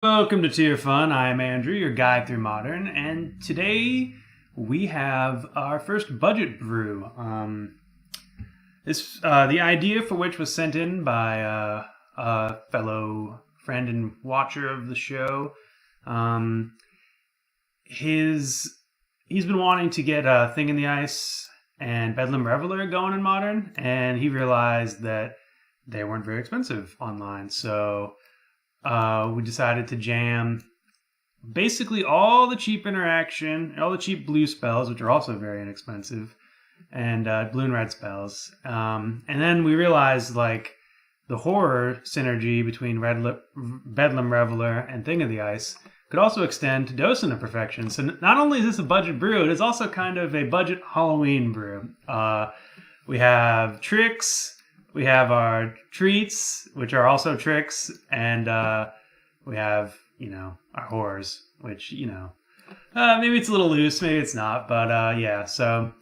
Welcome to Tier Fun. I'm Andrew, your guide through Modern, and today we have our first budget brew. The idea for which was sent in by a fellow friend and watcher of the show. He's been wanting to get a Thing in the Ice and Bedlam Reveler going in Modern, and he realized that they weren't very expensive online, so we decided to jam basically all the cheap interaction, all the cheap blue spells, which are also very inexpensive, and blue and red spells. And then we realized like the horror synergy between Bedlam Reveler and Thing of the Ice could also extend to Docent of Perfection. So not only is this a budget brew, it is also kind of a budget Halloween brew. We have tricks. We have our treats, which are also tricks, and we have, our horrors, which, maybe it's a little loose, maybe it's not, but yeah. So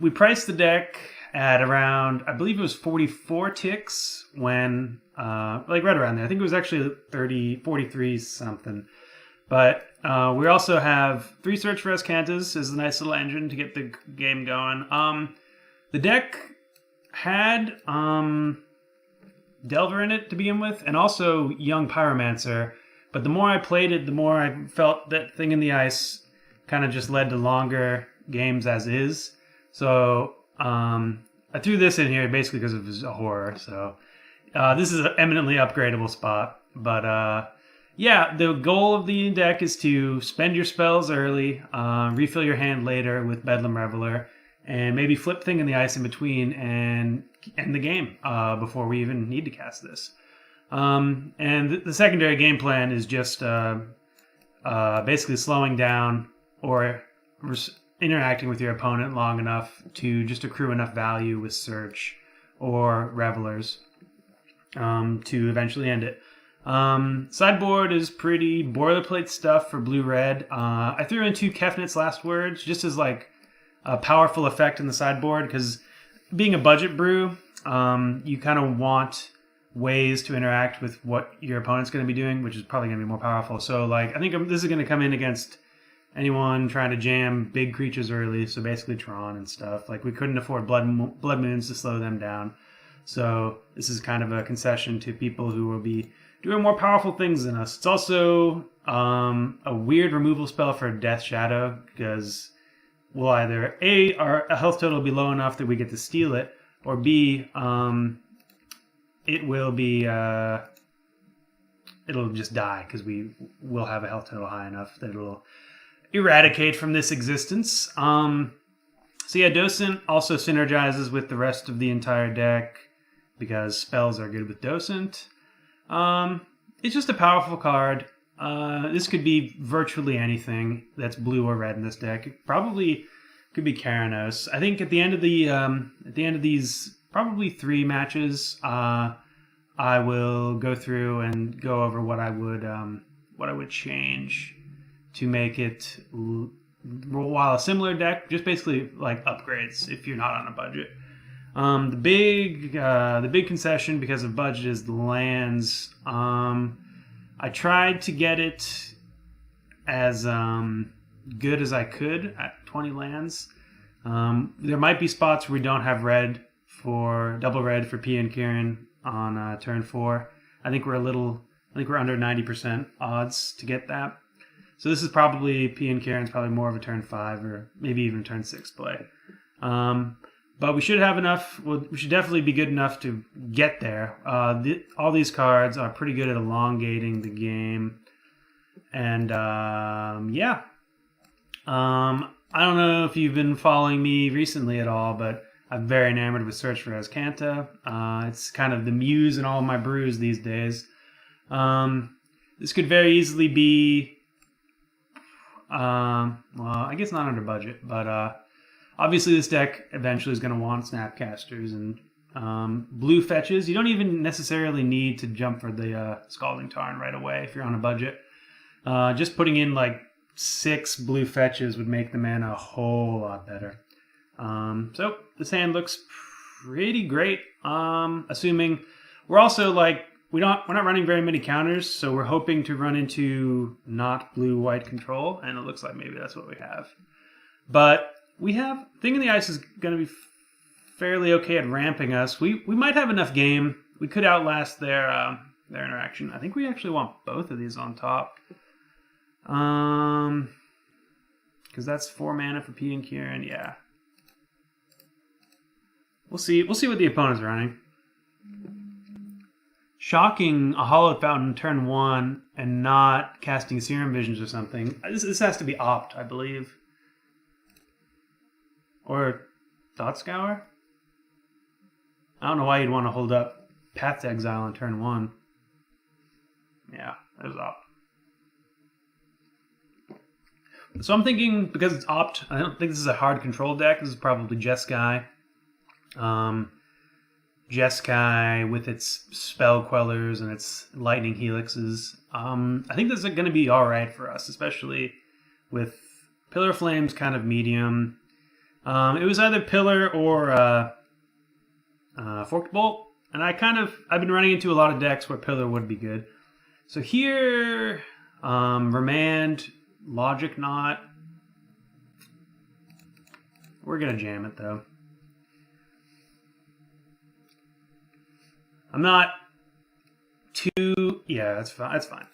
we priced the deck at around, I believe it was 44 ticks when, right around there. I think it was actually 43 something. But we also have 3 Search for Azcantas as a nice little engine to get the game going. The deck had Delver in it to begin with, and also Young Pyromancer. But the more I played it, the more I felt that Thing in the Ice kind of just led to longer games as is. So I threw this in here basically because it was a horror. So this is an eminently upgradable spot. But yeah, the goal of the deck is to spend your spells early, refill your hand later with Bedlam Reveler, and maybe flip Thing in the Ice in between and end the game before we even need to cast this. And the secondary game plan is just basically slowing down or interacting with your opponent long enough to just accrue enough value with Search or Revelers to eventually end it. Sideboard is pretty boilerplate stuff for blue-red. I threw in 2 Kefnit's Last Words just as like a powerful effect in the sideboard, because being a budget brew, you kind of want ways to interact with what your opponent's going to be doing, which is probably going to be more powerful. So like I think this is going to come in against anyone trying to jam big creatures early, so basically Tron and stuff. Like we couldn't afford Blood Moons to slow them down. So this is kind of a concession to people who will be doing more powerful things than us. It's also a weird removal spell for Death Shadow, because we'll either our health total will be low enough that we get to steal it, or B, it will be it'll just die because we will have a health total high enough that it'll eradicate from this existence. So yeah, Docent also synergizes with the rest of the entire deck because spells are good with Docent. It's just a powerful card. This could be virtually anything that's blue or red in this deck. It probably could be Karanos. I think at the end of these probably 3 matches, I will go through and go over what I would change to make it, while a similar deck, just basically like upgrades if you're not on a budget. The big concession because of budget is the lands. I tried to get it as good as I could at 20 lands. There might be spots where we don't have double red for P and Kieran on turn 4. I think we're under 90% odds to get that. So this is probably, P and Kieran's probably more of a turn 5 or maybe even turn 6 play. But we should have enough. We should definitely be good enough to get there. All these cards are pretty good at elongating the game. And yeah. I don't know if you've been following me recently at all, but I'm very enamored with Search for Azcanta. It's kind of the muse in all of my brews these days. This could very easily be, well, I guess not under budget, but obviously this deck eventually is going to want Snapcasters and blue fetches. You don't even necessarily need to jump for the Scalding Tarn right away if you're on a budget. Just putting in like 6 blue fetches would make the mana a whole lot better. So this hand looks pretty great. Assuming we're also like we're not running very many counters, so we're hoping to run into not blue-white control, and it looks like maybe that's what we have. But we have Thing in the Ice is going to be fairly okay at ramping us. We might have enough game. We could outlast their interaction. I think we actually want both of these on top. Because that's 4 mana for P and Kieran. Yeah. We'll see what the opponent's running. Shocking a Hallowed Fountain turn 1 and not casting Serum Visions or something. This has to be Opt, I believe. Or Thought Scour? I don't know why you'd want to hold up Path to Exile on turn 1. Yeah, there's Opt. So I'm thinking, because it's Opt, I don't think this is a hard control deck. This is probably Jeskai. Jeskai with its Spell Quellers and its Lightning Helixes. I think this is going to be alright for us, especially with Pillar of Flames kind of medium. It was either Pillar or Forked Bolt, and I've been running into a lot of decks where Pillar would be good. So here, Remand, Logic Knot. We're gonna jam it though. I'm not too... Yeah, that's fine.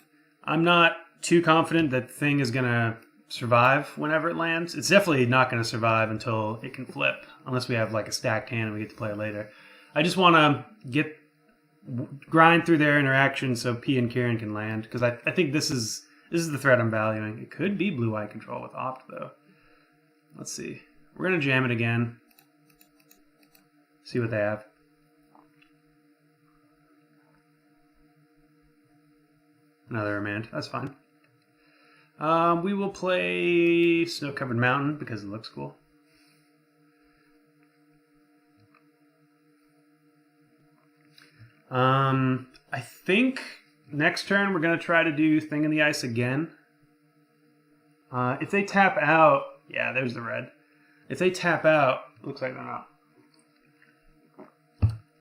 I'm not too confident that Thing is gonna survive whenever it lands. It's definitely not gonna survive until it can flip, unless we have like a stacked hand and we get to play it later. I just want to grind through their interaction so P and Kieran can land, because I think this is the threat I'm valuing. It could be blue-white control with Opt though. Let's see. We're gonna jam it again. See what they have. Another Remand. That's fine. We will play Snow-Covered Mountain because it looks cool. I think next turn we're going to try to do Thing in the Ice again. If they tap out... Yeah, there's the red. If they tap out... Looks like they're not.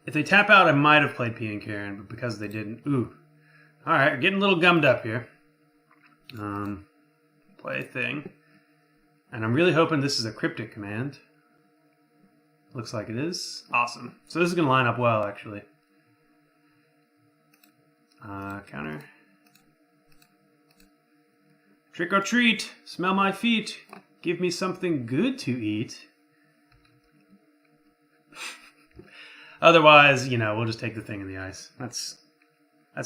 If they tap out, I might have played P and Kieran, but because they didn't... Ooh. Alright, we're getting a little gummed up here. Play Thing. And I'm really hoping this is a Cryptic command. Looks like it is. Awesome. So this is going to line up well, actually. Counter. Trick or treat. Smell my feet. Give me something good to eat. Otherwise, we'll just take the Thing in the Ice. That's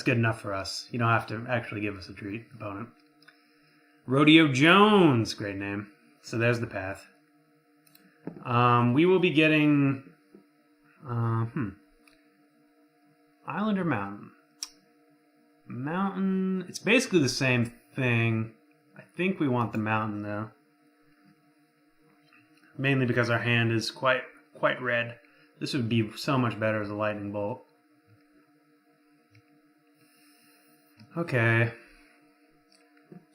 good enough for us. You don't have to actually give us a treat, opponent. Rodeo Jones. Great name. So there's the path. We will be getting... Island or Mountain? Mountain... It's basically the same thing. I think we want the Mountain, though. Mainly because our hand is quite red. This would be so much better as a Lightning Bolt. Okay.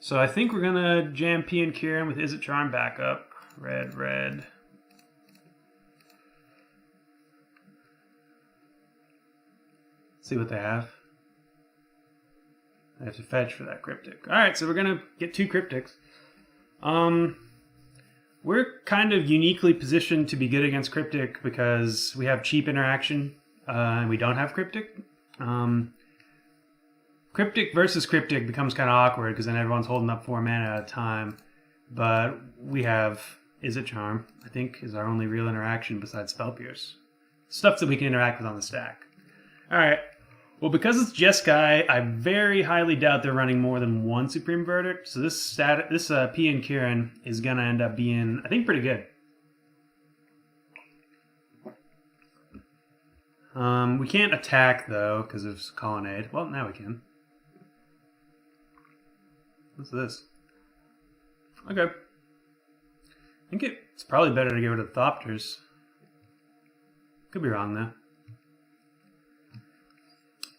So I think we're gonna jam P and Kieran with Is It Charm backup. Red, red. See what they have. I have to fetch for that Cryptic. Alright, so we're gonna get 2 Cryptics. We're kind of uniquely positioned to be good against Cryptic because we have cheap interaction and we don't have Cryptic. Cryptic versus Cryptic becomes kind of awkward because then everyone's holding up 4 mana at a time. But we have Is It Charm, I think, is our only real interaction besides Spell Pierce. Stuff that we can interact with on the stack. Alright, well, because it's Jeskai, I very highly doubt they're running more than 1 Supreme Verdict. So this P and Kieran is going to end up being, I think, pretty good. We can't attack, though, because of Colonnade. Well, now we can. What's this? Okay. I think it's probably better to get rid of the Thopters. Could be wrong, though.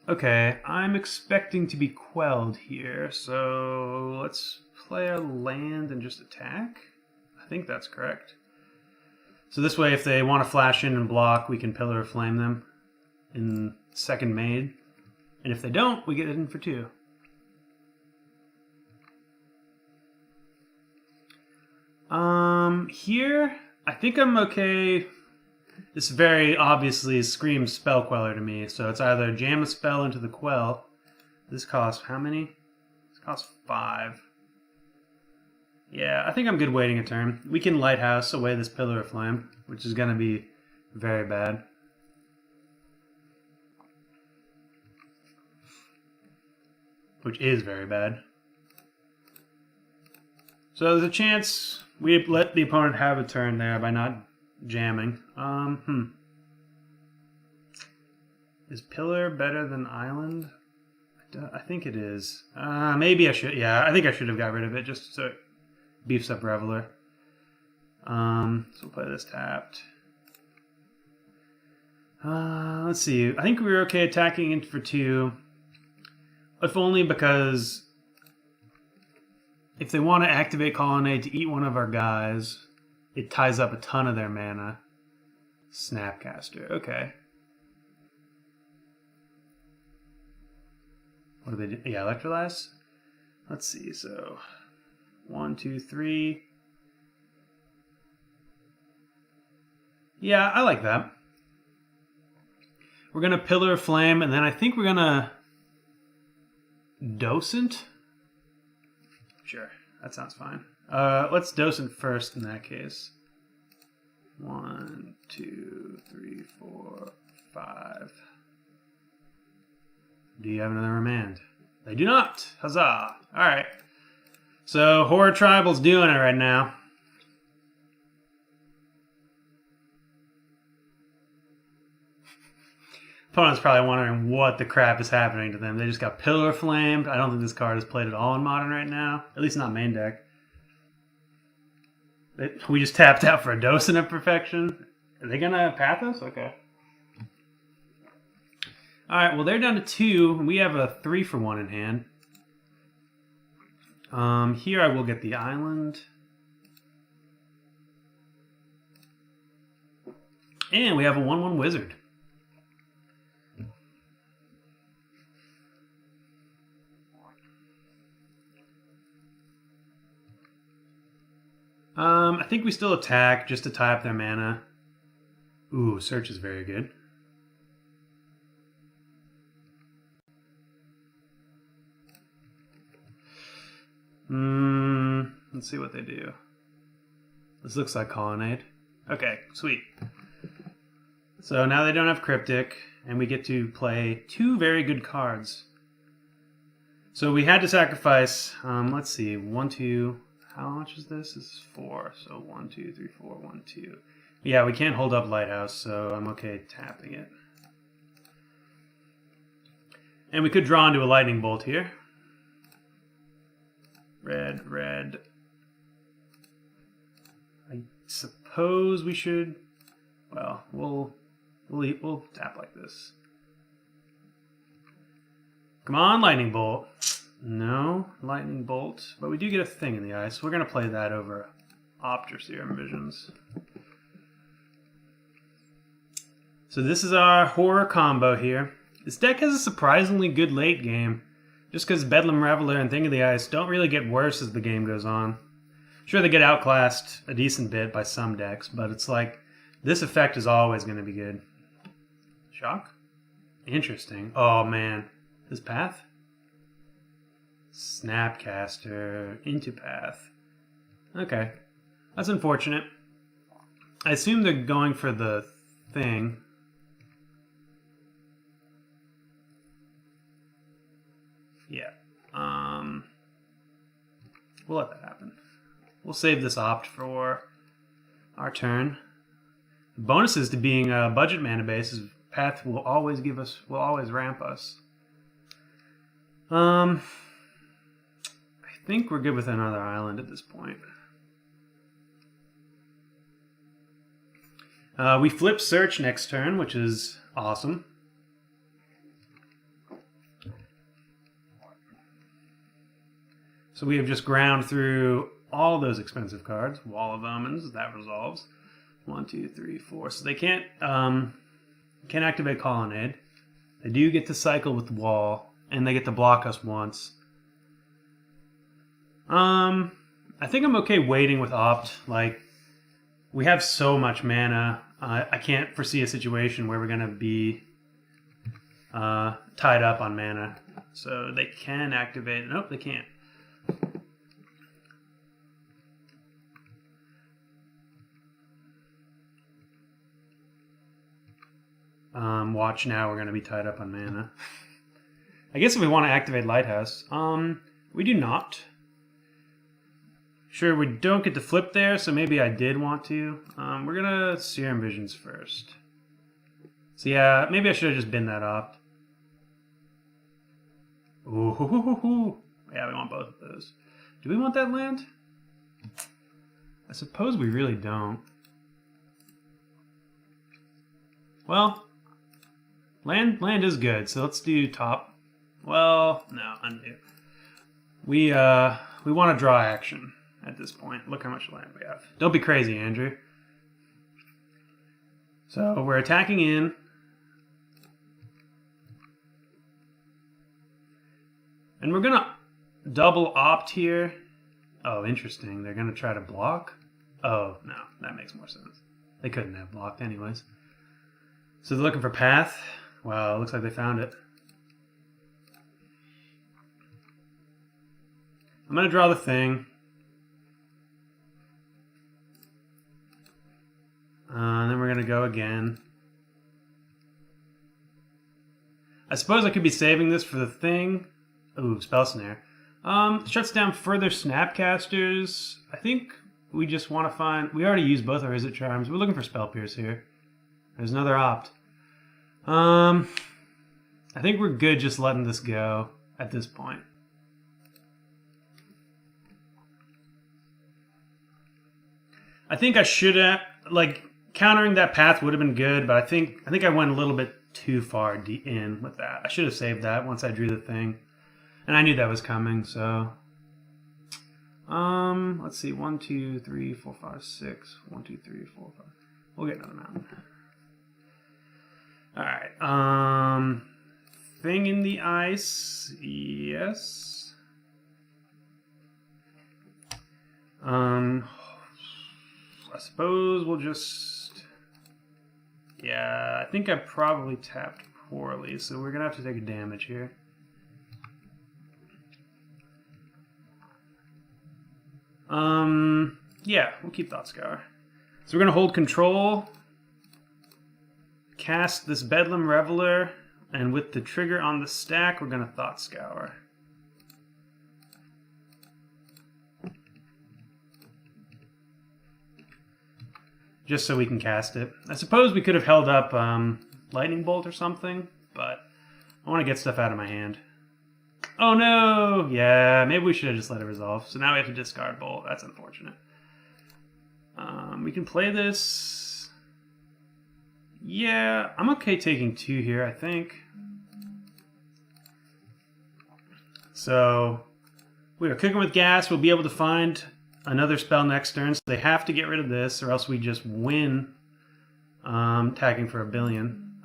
Okay, I'm expecting to be quelled here, so let's play a land and just attack? I think that's correct. So this way, if they want to flash in and block, we can Pillar of Flame them in second Maid. And if they don't, we get it in for 2. Here, I think I'm okay. This very obviously screams Spell Queller to me, so it's either jam a spell into the Quell. This costs how many? This costs 5. Yeah, I think I'm good waiting a turn. We can Lighthouse away this Pillar of Flame, which is going to be very bad. Which is very bad. So there's a chance we let the opponent have a turn there by not jamming. Is Pillar better than Island? I think it is. Maybe I should. Yeah, I think I should have got rid of it just so it beefs up Reveler. So we'll play this tapped. Let's see. I think we were okay attacking it for 2. If only because if they want to activate Colonnade to eat one of our guys, it ties up a ton of their mana. Snapcaster. Okay. What do they do? Yeah, Electrolyze? Let's see. So 1, 2, 3. Yeah, I like that. We're going to Pillar of Flame, and then I think we're going to Docent? Sure, that sounds fine. Let's Docent first in that case. 1, 2, 3, 4, 5. Do you have another remand? They do not. Huzzah. Alright. So, Horror Tribal's doing it right now. Opponent's probably wondering what the crap is happening to them. They just got Pillar Flamed. I don't think this card is played at all in Modern right now. At least not main deck. We just tapped out for a Docent of Perfection. Are they going to path us? Okay. Alright, well they're down to 2. We have a 3 for 1 in hand. Here I will get the Island. And we have a 1/1 Wizard. I think we still attack just to tie up their mana. Ooh, Search is very good. Let's see what they do. This looks like Colonnade. Okay, sweet. So now they don't have Cryptic, and we get to play 2 very good cards. So we had to sacrifice, let's see, 1, 2... How much is this? This is 4. So 1, 2, 3, 4, 1, 2. Yeah, we can't hold up Lighthouse, so I'm okay tapping it. And we could draw into a Lightning Bolt here. Red, red. I suppose we should. Well, we'll tap like this. Come on, Lightning Bolt. No, Lightning Bolt. But we do get a thing in the ice. We're going to play that over Opter Serum Visions. So this is our horror combo here. This deck has a surprisingly good late game. Just because Bedlam Reveler and Thing of the Ice don't really get worse as the game goes on. Sure, they get outclassed a decent bit by some decks, but it's like, this effect is always going to be good. Shock? Interesting. Oh man. This path? Snapcaster into path. Okay. That's unfortunate. I assume they're going for the thing. Yeah. We'll let that happen. We'll save this opt for our turn. The bonuses to being a budget mana base is path will always ramp us. I think we're good with another island at this point. We flip Search next turn, which is awesome. So we have just ground through all those expensive cards. Wall of Omens, that resolves. 1, 2, 3, 4. So they can't activate Colonnade. They do get to cycle with the wall, and they get to block us once. I think I'm okay waiting with Opt. Like, we have so much mana. I can't foresee a situation where we're going to be tied up on mana. So they can activate. Nope, they can't. Watch now, we're going to be tied up on mana. I guess if we want to activate Lighthouse. We do not. Sure, we don't get to flip there, so maybe I did want to. We're going to Serum Visions first. So yeah, maybe I should have just been that Opt. Ooh, yeah, we want both of those. Do we want that land? I suppose we really don't. Well, land is good, so let's do top. Well, no, undo. We want to draw action at this point. Look how much land we have. Don't be crazy, Andrew. So we're attacking in. And we're going to double Opt here. Oh, interesting. They're going to try to block? Oh, no. That makes more sense. They couldn't have blocked anyways. So they're looking for path. Wow, it looks like they found it. I'm going to draw the thing. And then we're going to go again. I suppose I could be saving this for the thing. Ooh, Spell Snare. Shuts down further Snapcasters. I think we just want to find... We already used both our Izzet Charms. We're looking for Spell Pierce here. There's another Opt. I think we're good just letting this go at this point. I think I should have... Like, countering that path would have been good, but I think I went a little bit too far in with that. I should have saved that once I drew the thing. And I knew that was coming, so... let's see. 1, 2, 3, 4, 5, 6. 1, 2, 3, 4, 5. We'll get another mountain. Alright. Thing in the ice. Yes. I suppose we'll just... Yeah, I think I probably tapped poorly, so we're going to have to take a damage here. Yeah, we'll keep Thought Scour. So we're going to hold control, cast this Bedlam Reveler, and with the trigger on the stack, we're going to Thought Scour. Just so we can cast it. I suppose we could have held up Lightning Bolt or something, but I want to get stuff out of my hand. Oh no! Yeah, maybe we should have just let it resolve. So now we have to discard Bolt. That's unfortunate. We can play this. Yeah, I'm okay taking 2 here, I think. So we are cooking with gas. We'll be able to find another spell next turn. So they have to get rid of this, or else we just win tagging for 1 billion.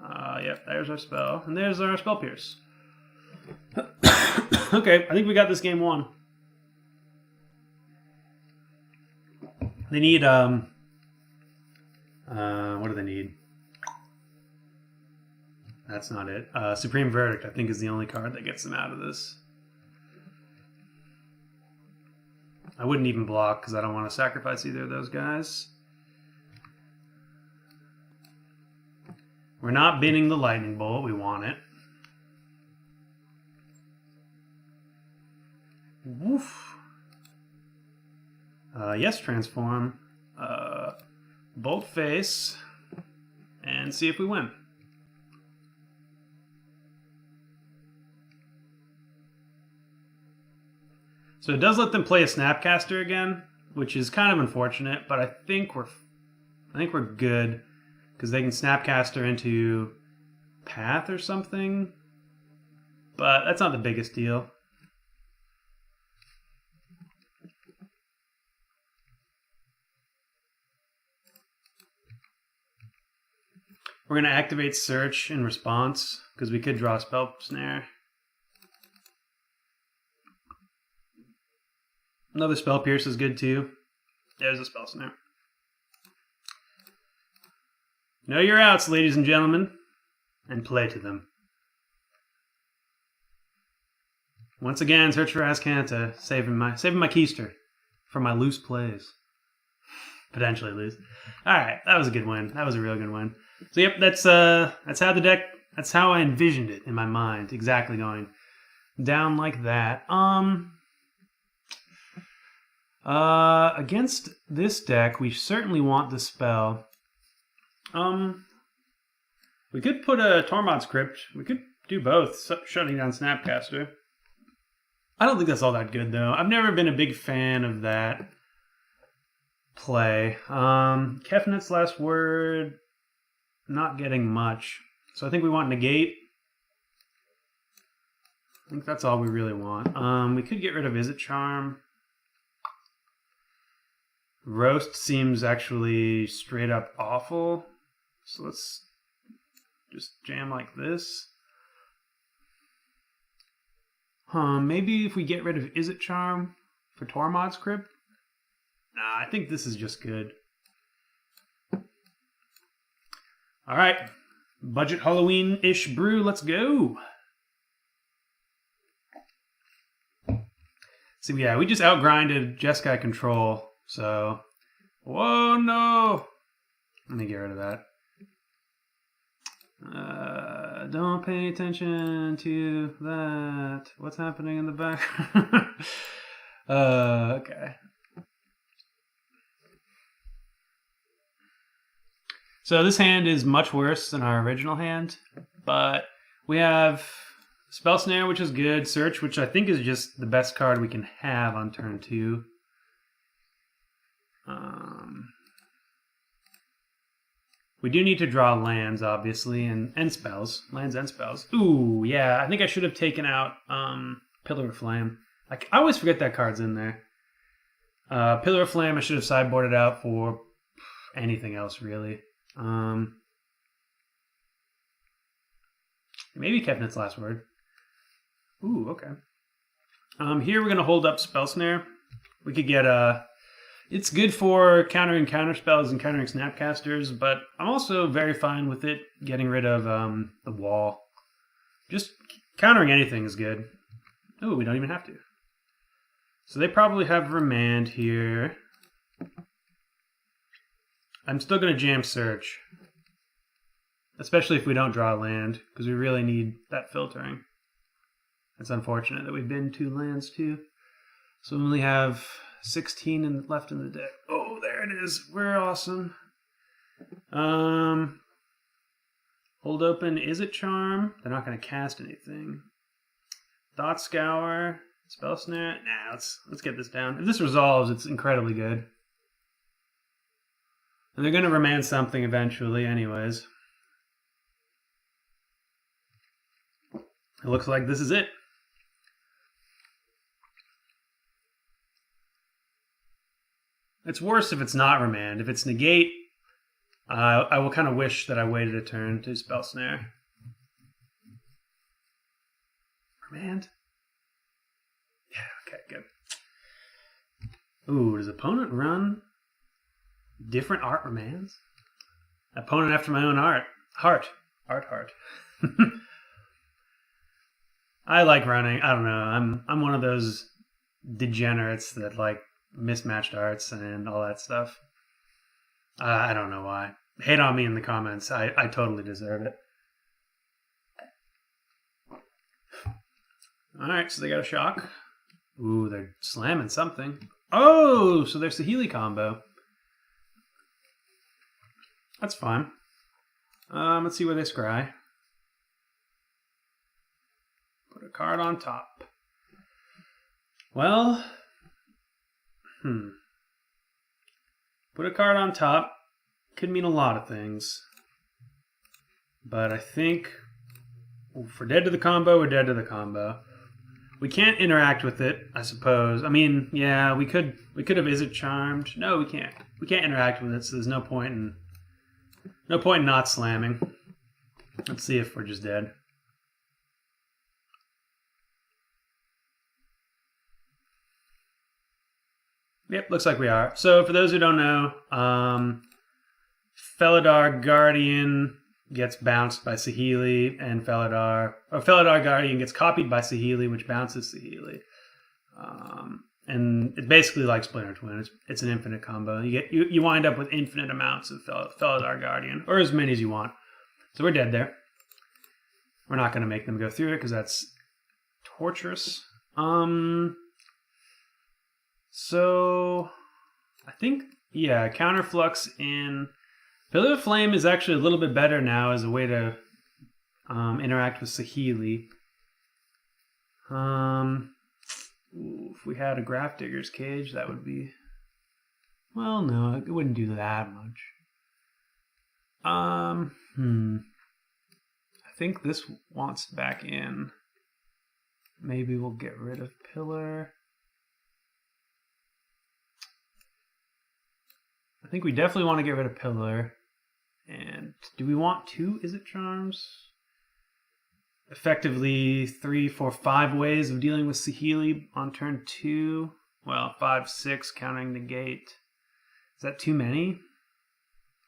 Yep, there's our spell. And there's our Spell Pierce. Okay, I think we got this game won. They need, what do they need? That's not it. Supreme Verdict, I think, is the only card that gets them out of this. I wouldn't even block because I don't want to sacrifice either of those guys. We're not binning the Lightning Bolt. We want it. Woof. Yes, transform. Bolt face. And see if we win. So it does let them play a Snapcaster again, which is kind of unfortunate, but I think we're good because they can Snapcaster into Path or something. But that's not the biggest deal. We're going to activate Search in response, because we could draw Spell Snare. Another Spell Pierce is good too. There's a Spell Snare. Know your outs, ladies and gentlemen, and play to them. Once again, search for Azcanta, saving my keister for my loose plays. Potentially loose. Alright, that was a good win. That was a real good win. So yep, that's how the deck, that's how I envisioned it in my mind. Exactly going down like that. Against this deck, we certainly want the spell. We could put a Tormod's Crypt. We could do both, shutting down Snapcaster. I don't think that's all that good, though. I've never been a big fan of that play. Kefnet's Last Word, not getting much. So I think we want Negate. I think that's all we really want. We could get rid of Izzet Charm. Roast seems actually straight up awful. So let's just jam like this. Maybe if we get rid of Izzet Charm for Tormod's Crypt? Nah, I think this is just good. Alright. Budget Halloween-ish brew, let's go! So yeah, we just outgrinded Jeskai Control, so... Whoa, no! Let me get rid of that. Don't pay attention to that. What's happening in the back? Okay. So this hand is much worse than our original hand, but we have Spell Snare, which is good, Search, which I think is just the best card we can have on turn 2. We do need to draw lands, obviously, and spells. Lands and spells. Ooh, yeah, I think I should have taken out Pillar of Flame. I always forget that card's in there. Pillar of Flame, I should have sideboarded out for anything else, really. Maybe Kefnet's Last Word. Ooh, okay. Here we're going to hold up Spell Snare. We could get it's good for countering counterspells and countering Snapcasters, but I'm also very fine with it getting rid of the wall. Just countering anything is good. Oh, we don't even have to. So they probably have Remand here. I'm still going to jam Search. Especially if we don't draw a land, because we really need that filtering. It's unfortunate that we've been 2 lands too. So we only have 16 left in the deck. Oh, there it is. We're awesome. Hold open. Izzet Charm? They're not going to cast anything. Thought Scour. Spell Snare. Nah, let's get this down. If this resolves, it's incredibly good. And they're going to remand something eventually anyways. It looks like this is it. It's worse if it's not Remand. If it's Negate, I will kind of wish that I waited a turn to Spell Snare. Remand? Yeah, okay, good. Ooh, does opponent run different art remands? Opponent after my own art. Heart. Art. I like running. I don't know. I'm one of those degenerates that like mismatched arts and all that stuff. I don't know why. Hate on me in the comments. I totally deserve it. Alright, so they got a shock. Ooh, they're slamming something. Oh, so there's the Saheeli combo. That's fine. Let's see where they scry. Put a card on top. Well, put a card on top could mean a lot of things. But I think if we're dead to the combo, we're dead to the combo. We can't interact with it, I suppose. I mean, yeah, we could have Izzet Charmed. No, we can't. We can't interact with it, so there's no point in not slamming. Let's see if we're just dead. Yep, looks like we are. So for those who don't know, Felidar Guardian gets bounced by Saheeli, and Felidar Guardian gets copied by Saheeli, which bounces Saheeli. And it's basically like Splinter Twin. It's an infinite combo. You wind up with infinite amounts of Felidar Guardian, or as many as you want. So we're dead there. We're not going to make them go through it because that's torturous. So I think, yeah, Counterflux in Pillar of Flame is actually a little bit better now as a way to interact with Saheeli. If we had a Grafdigger's Cage, that would be... Well, no, it wouldn't do that much. I think this wants back in. Maybe we'll get rid of Pillar. I think we definitely want to get rid of Pillar. And do we want 2 Izzet Charms? Effectively 3, 4, 5 ways of dealing with Saheeli on turn 2. Well, 5, 6 counting negate. Is that too many?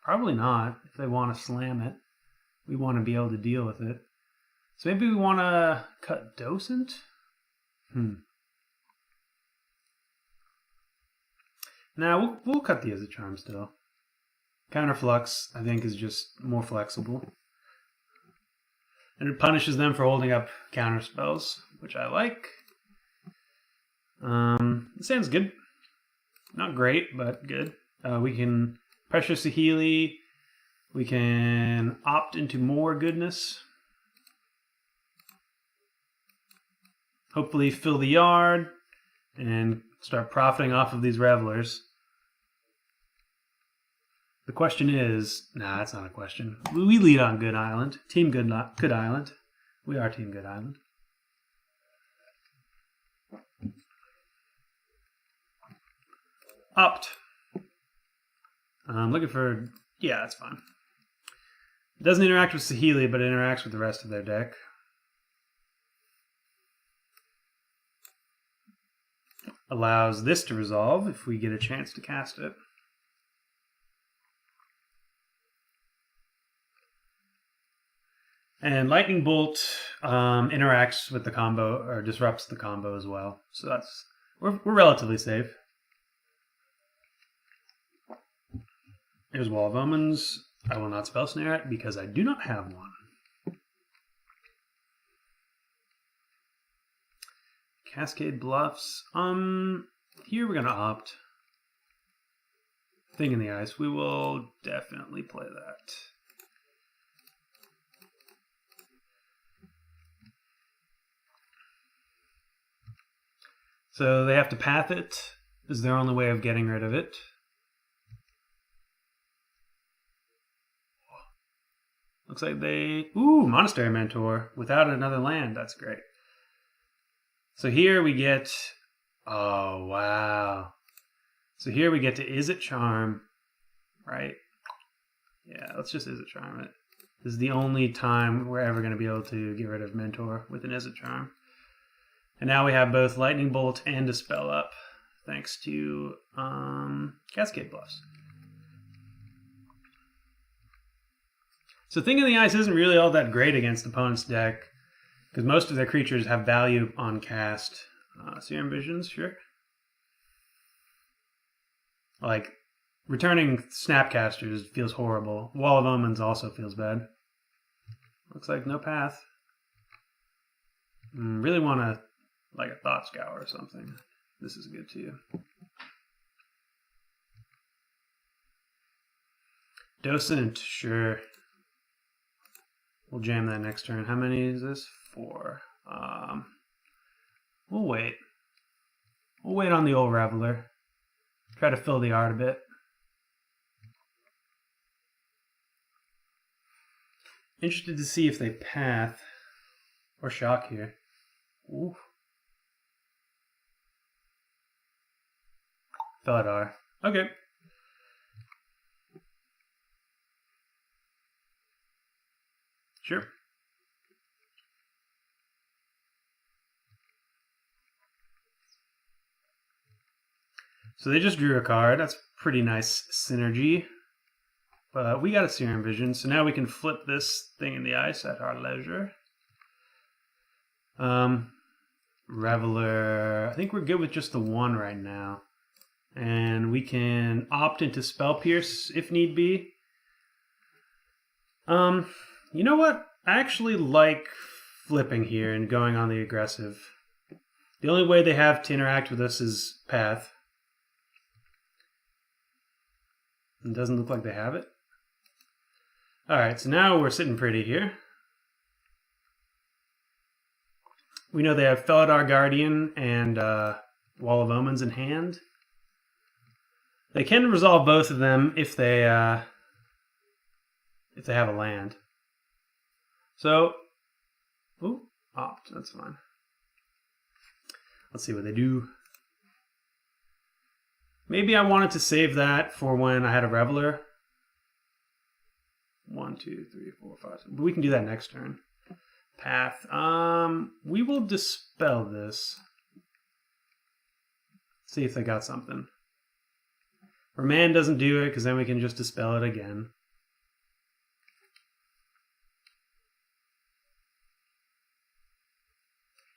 Probably not. If they want to slam it, we want to be able to deal with it. So maybe we want to cut Docent? Now we'll cut the Izzet Charm still. Counterflux, I think, is just more flexible. And it punishes them for holding up counter spells, which I like. It sounds good. Not great, but good. We can pressure Saheeli. We can opt into more goodness. Hopefully fill the yard and start profiting off of these Revelers. The question is, nah, that's not a question. We lead on Good Island. Team Good Island. We are Team Good Island. Opt. I'm looking for... Yeah, that's fine. It doesn't interact with Saheeli, but it interacts with the rest of their deck. Allows this to resolve if we get a chance to cast it. And Lightning Bolt interacts with the combo, or disrupts the combo as well. So that's we're relatively safe. Here's Wall of Omens. I will not spell snare it because I do not have one. Cascade Bluffs. Here we're gonna opt. Thing in the Ice. We will definitely play that. So they have to path it. This is their only way of getting rid of it. Looks like they... Ooh, Monastery Mentor without another land. That's great. So here we get... Oh, wow. So here we get to Izzet Charm, right? Yeah, let's just Izzet Charm it. This is the only time we're ever going to be able to get rid of Mentor with an Izzet Charm. And now we have both Lightning Bolt and Dispel up, thanks to Cascade Bluffs. So Thing in the Ice isn't really all that great against opponent's deck, because most of their creatures have value on cast. Serum Visions, sure. Like, returning Snapcasters feels horrible. Wall of Omens also feels bad. Looks like no path. Really want to, like, a Thought Scour or something. This is good too. Docent, sure. We'll jam that next turn. How many is this? 4. We'll wait. We'll wait on the old Reveler. Try to fill the art a bit. Interested to see if they path or shock here. Ooh. Felidar. Okay. Sure. So they just drew a card. That's pretty nice synergy. But we got a Serum Vision, so now we can flip this thing in the ice at our leisure. Reveler. I think we're good with just the one right now. And we can opt into Spell Pierce if need be. You know what? I actually like flipping here and going on the aggressive. The only way they have to interact with us is Path. It doesn't look like they have it. Alright, so now we're sitting pretty here. We know they have Felidar Guardian and Wall of Omens in hand. They can resolve both of them if they have a land. So, ooh, opt, that's fine. Let's see what they do. Maybe I wanted to save that for when I had a Reveler. 1, 2, 3, 4, 5, 6. But we can do that next turn. Path. We will dispel this. See if they got something. Remand doesn't do it because then we can just dispel it again.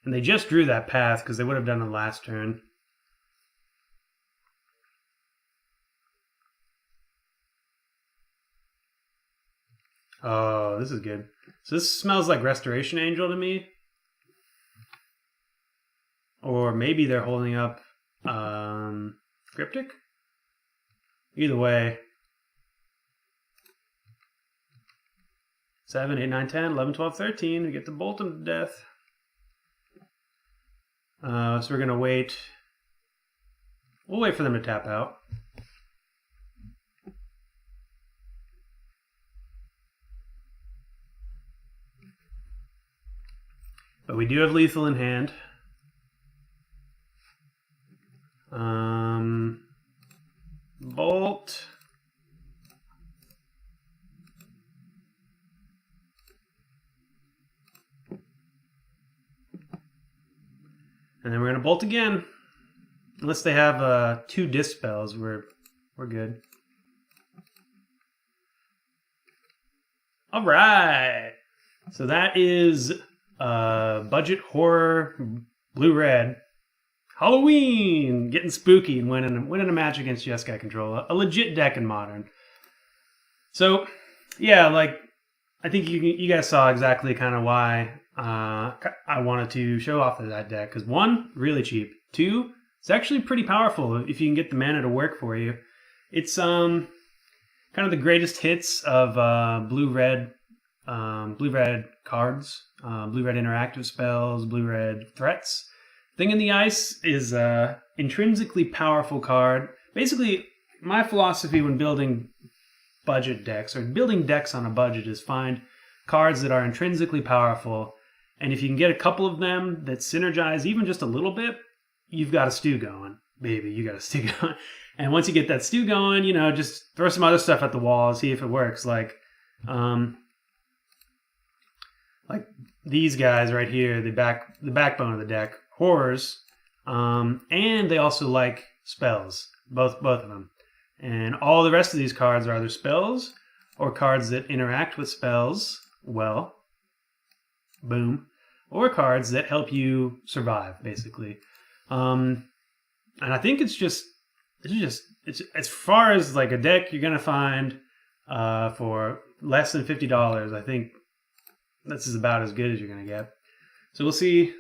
And they just drew that path because they would have done it last turn. Oh, this is good. So this smells like Restoration Angel to me. Or maybe they're holding up Cryptic? Either way. 7, 8, 9, 10, 11, 12, 13. We get to bolt them to death. So we're going to wait. We'll wait for them to tap out. But we do have lethal in hand. Bolt. And then we're going to bolt again. Unless they have 2 dispels, we're good. All right. So that is budget horror blue-red. Halloween! Getting spooky and winning a match against Jeskai Control. A legit deck in Modern. So, yeah, like, I think you guys saw exactly kind of why I wanted to show off that deck. Because 1, really cheap. 2, it's actually pretty powerful if you can get the mana to work for you. It's kind of the greatest hits of blue-red cards, blue-red interactive spells, blue-red threats. Thing in the Ice is an intrinsically powerful card. Basically, my philosophy when building budget decks, or building decks on a budget, is find cards that are intrinsically powerful, and if you can get a couple of them that synergize even just a little bit, you've got a stew going. Baby, you got a stew going. And once you get that stew going, you know, just throw some other stuff at the wall, see if it works. Like these guys right here, the backbone of the deck, horrors, and they also like spells, both of them. And all the rest of these cards are either spells or cards that interact with spells well, boom, or cards that help you survive, basically. And I think it's as far as like a deck you're gonna find for less than $50. I think this is about as good as you're gonna get. So we'll see.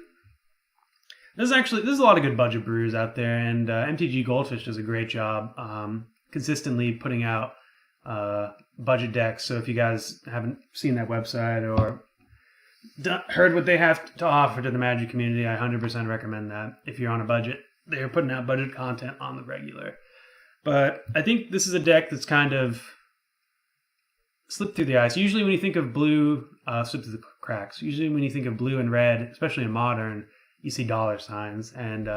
There's a lot of good budget brews out there, and MTG Goldfish does a great job consistently putting out budget decks. So if you guys haven't seen that website or heard what they have to offer to the Magic community, I 100% recommend that. If you're on a budget, they're putting out budget content on the regular. But I think this is a deck that's kind of slipped through the ice. Usually when you think of blue, slipped through the cracks. Usually when you think of blue and red, especially in Modern, you see dollar signs. And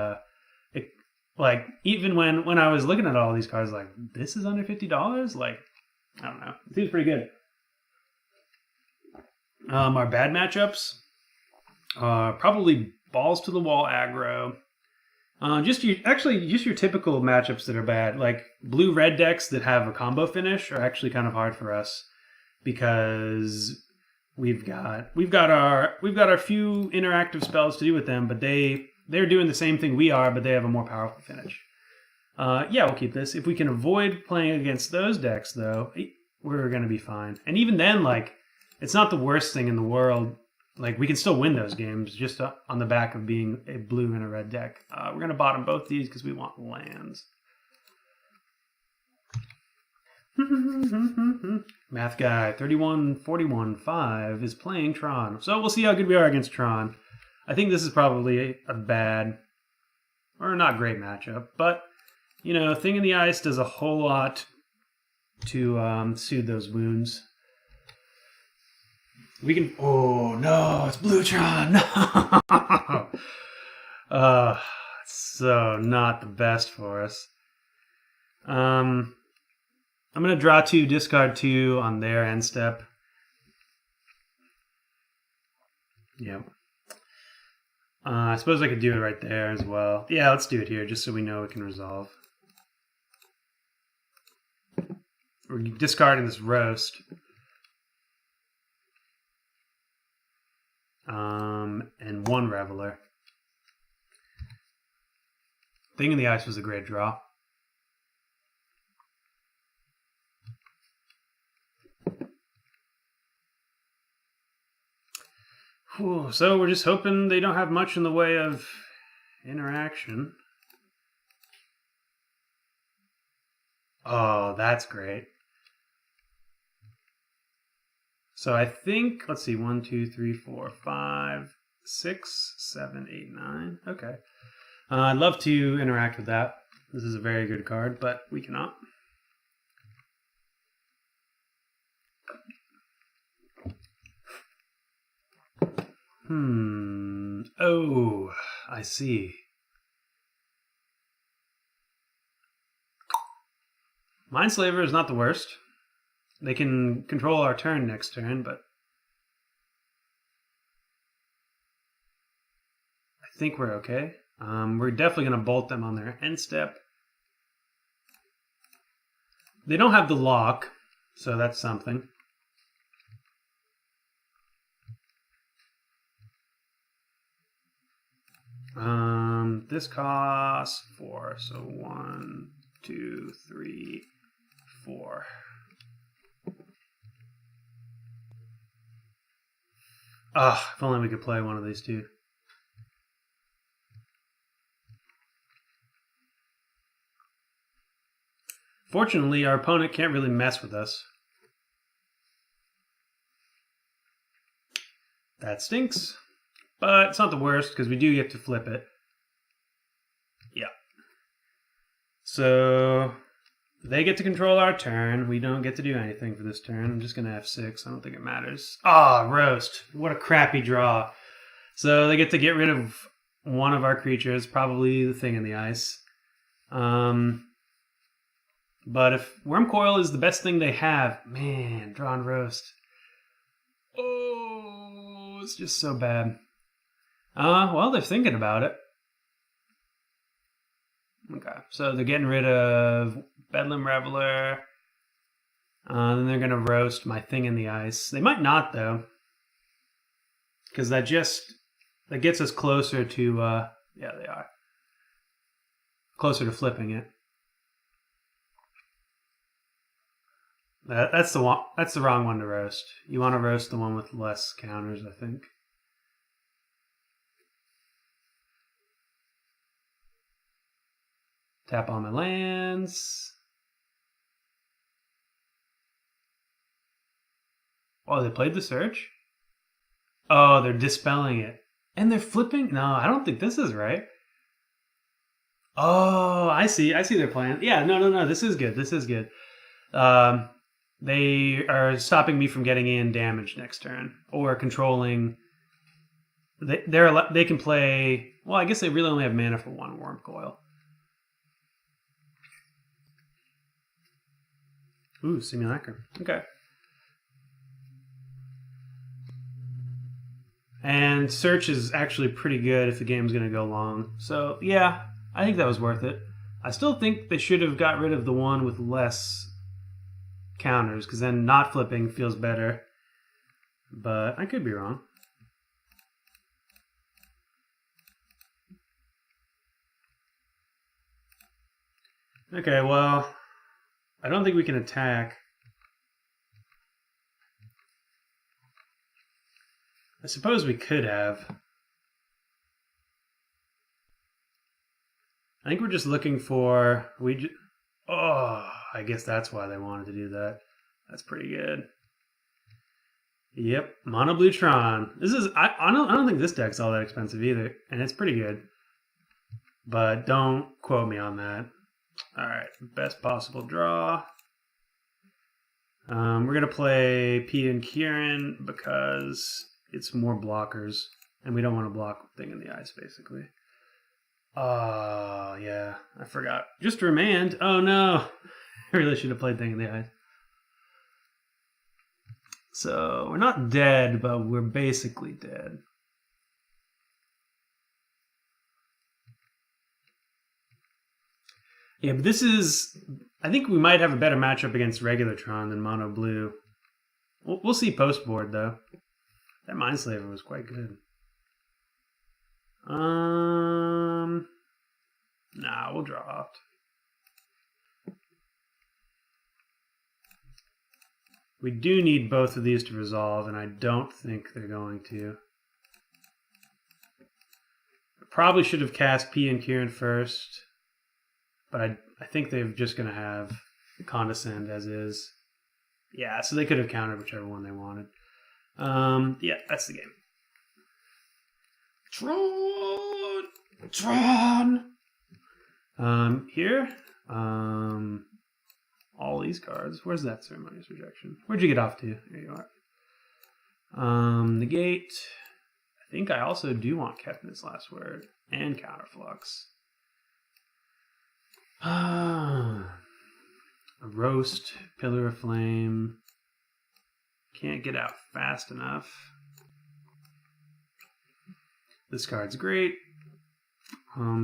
like even when I was looking at all these cards, like, this is under $50? Like, I don't know. It seems pretty good. Our bad matchups probably balls to the wall aggro. Just your typical matchups that are bad, like blue-red decks that have a combo finish, are actually kind of hard for us because we've got our few interactive spells to do with them, but they're doing the same thing we are, but they have a more powerful finish. Yeah, we'll keep this. If we can avoid playing against those decks, though, we're gonna be fine. And even then, like, it's not the worst thing in the world. Like, we can still win those games just on the back of being a blue and a red deck. We're going to bottom both these because we want lands. Math guy, 31-41-5 is playing Tron. So we'll see how good we are against Tron. I think this is probably a bad or not great matchup. But, you know, Thing in the Ice does a whole lot to soothe those wounds. We can. Oh no! It's Bluetron. No. So not the best for us. I'm gonna draw 2, discard 2 on their end step. Yep. I suppose I could do it right there as well. Yeah, let's do it here, just so we know it can resolve. We're discarding this roast. And 1 Reveler. Thing in the Ice was a great draw. Whew, so we're just hoping they don't have much in the way of interaction. Oh, that's great. So I think, let's see, 1, 2, 3, 4, 5, 6, 7, 8, 9. Okay. I'd love to interact with that. This is a very good card, but we cannot. Oh, I see. Mindslaver is not the worst. They can control our turn next turn, but I think we're okay. We're definitely going to bolt them on their end step. They don't have the lock, so that's something. This costs 4, so 1, 2, 3, 4. If only we could play one of these two. Fortunately, our opponent can't really mess with us. That stinks. But it's not the worst, because we do get to flip it. Yeah. So they get to control our turn. We don't get to do anything for this turn. I'm just going to F6. I don't think it matters. Roast. What a crappy draw. So they get to get rid of one of our creatures, probably the Thing in the Ice. But if Wormcoil is the best thing they have, man, draw and roast. Oh, it's just so bad. Well, they're thinking about it. Okay, so they're getting rid of Bedlam Reveler. Then they're going to roast my Thing in the Ice. They might not, though. Because that gets us closer to, yeah, they are. Closer to flipping it. That's the one. That's the wrong one to roast. You want to roast the one with less counters, I think. Tap on my lands. Oh, they played the search? Oh, they're dispelling it. And they're flipping? No, I don't think this is right. Oh, I see. I see their plan. Yeah, no. This is good. This is good. They are stopping me from getting in damage next turn. Or controlling... They can play... Well, I guess they really only have mana for one Wormcoil. Ooh, Simulacrum. Okay. And search is actually pretty good if the game's going to go long. So, yeah, I think that was worth it. I still think they should have got rid of the one with less counters, because then not flipping feels better. But I could be wrong. Okay, well, I don't think we can attack. I suppose we could have. I think we're just looking for... Oh, I guess that's why they wanted to do that. That's pretty good. Yep, Mono Blue Tron. This is... I don't think this deck's all that expensive either, and it's pretty good. But don't quote me on that. Alright, best possible draw. We're going to play P and Kieran because it's more blockers, and we don't want to block Thing in the Ice, basically. Oh, yeah, I forgot. Just Remand. Oh, no. I really should have played Thing in the Ice. So, we're not dead, but we're basically dead. Yeah, but this is... I think we might have a better matchup against regular Tron than Mono Blue. We'll see post-board, though. That Mindslaver was quite good. Nah, we'll draw off. We do need both of these to resolve, and I don't think they're going to. I probably should have cast P and Kieran first. But I think they're just going to have Condescend as is. Yeah, so they could have countered whichever one they wanted. Yeah, that's the game. Tron! Here. All these cards. Where's that Ceremonious Rejection? Where'd you get off to? Here you are. Negate. I think I also do want Kepner's Last Word and Counterflux. A Roast, Pillar of Flame. Can't get out fast enough. This card's great.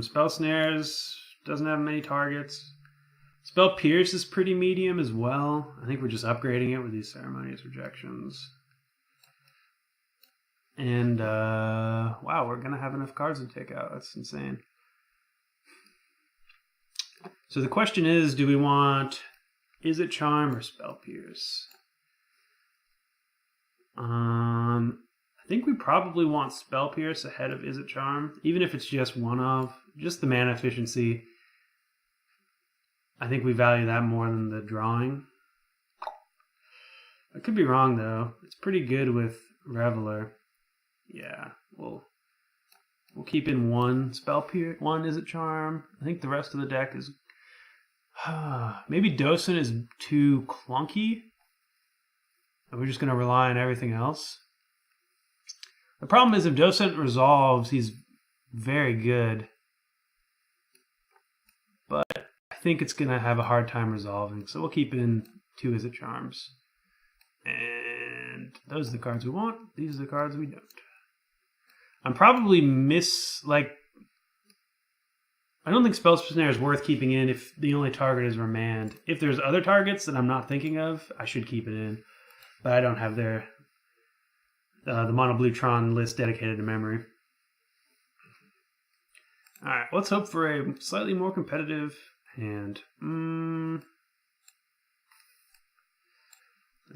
Spell Snares doesn't have many targets. Spell Pierce is pretty medium as well. I think we're just upgrading it with these Ceremonious Rejections. And, wow, we're going to have enough cards to take out. That's insane. So the question is, do we want Izzet Charm or Spell Pierce? I think we probably want Spell Pierce ahead of Izzet Charm, even if it's just one of. Just the mana efficiency. I think we value that more than the drawing. I could be wrong, though. It's pretty good with Reveler. Yeah, we'll keep in one Spell Pierce, one Izzet Charm. I think the rest of the deck is... maybe Docent is too clunky. And we're just going to rely on everything else. The problem is if Docent resolves, he's very good. But I think it's going to have a hard time resolving. So we'll keep in two Izzet Charms. And those are the cards we want. These are the cards we don't. I'm probably I don't think Spell Snare is worth keeping in if the only target is Remand. If there's other targets that I'm not thinking of, I should keep it in. But I don't have the Mono Blue Tron list dedicated to memory. Alright, let's hope for a slightly more competitive hand.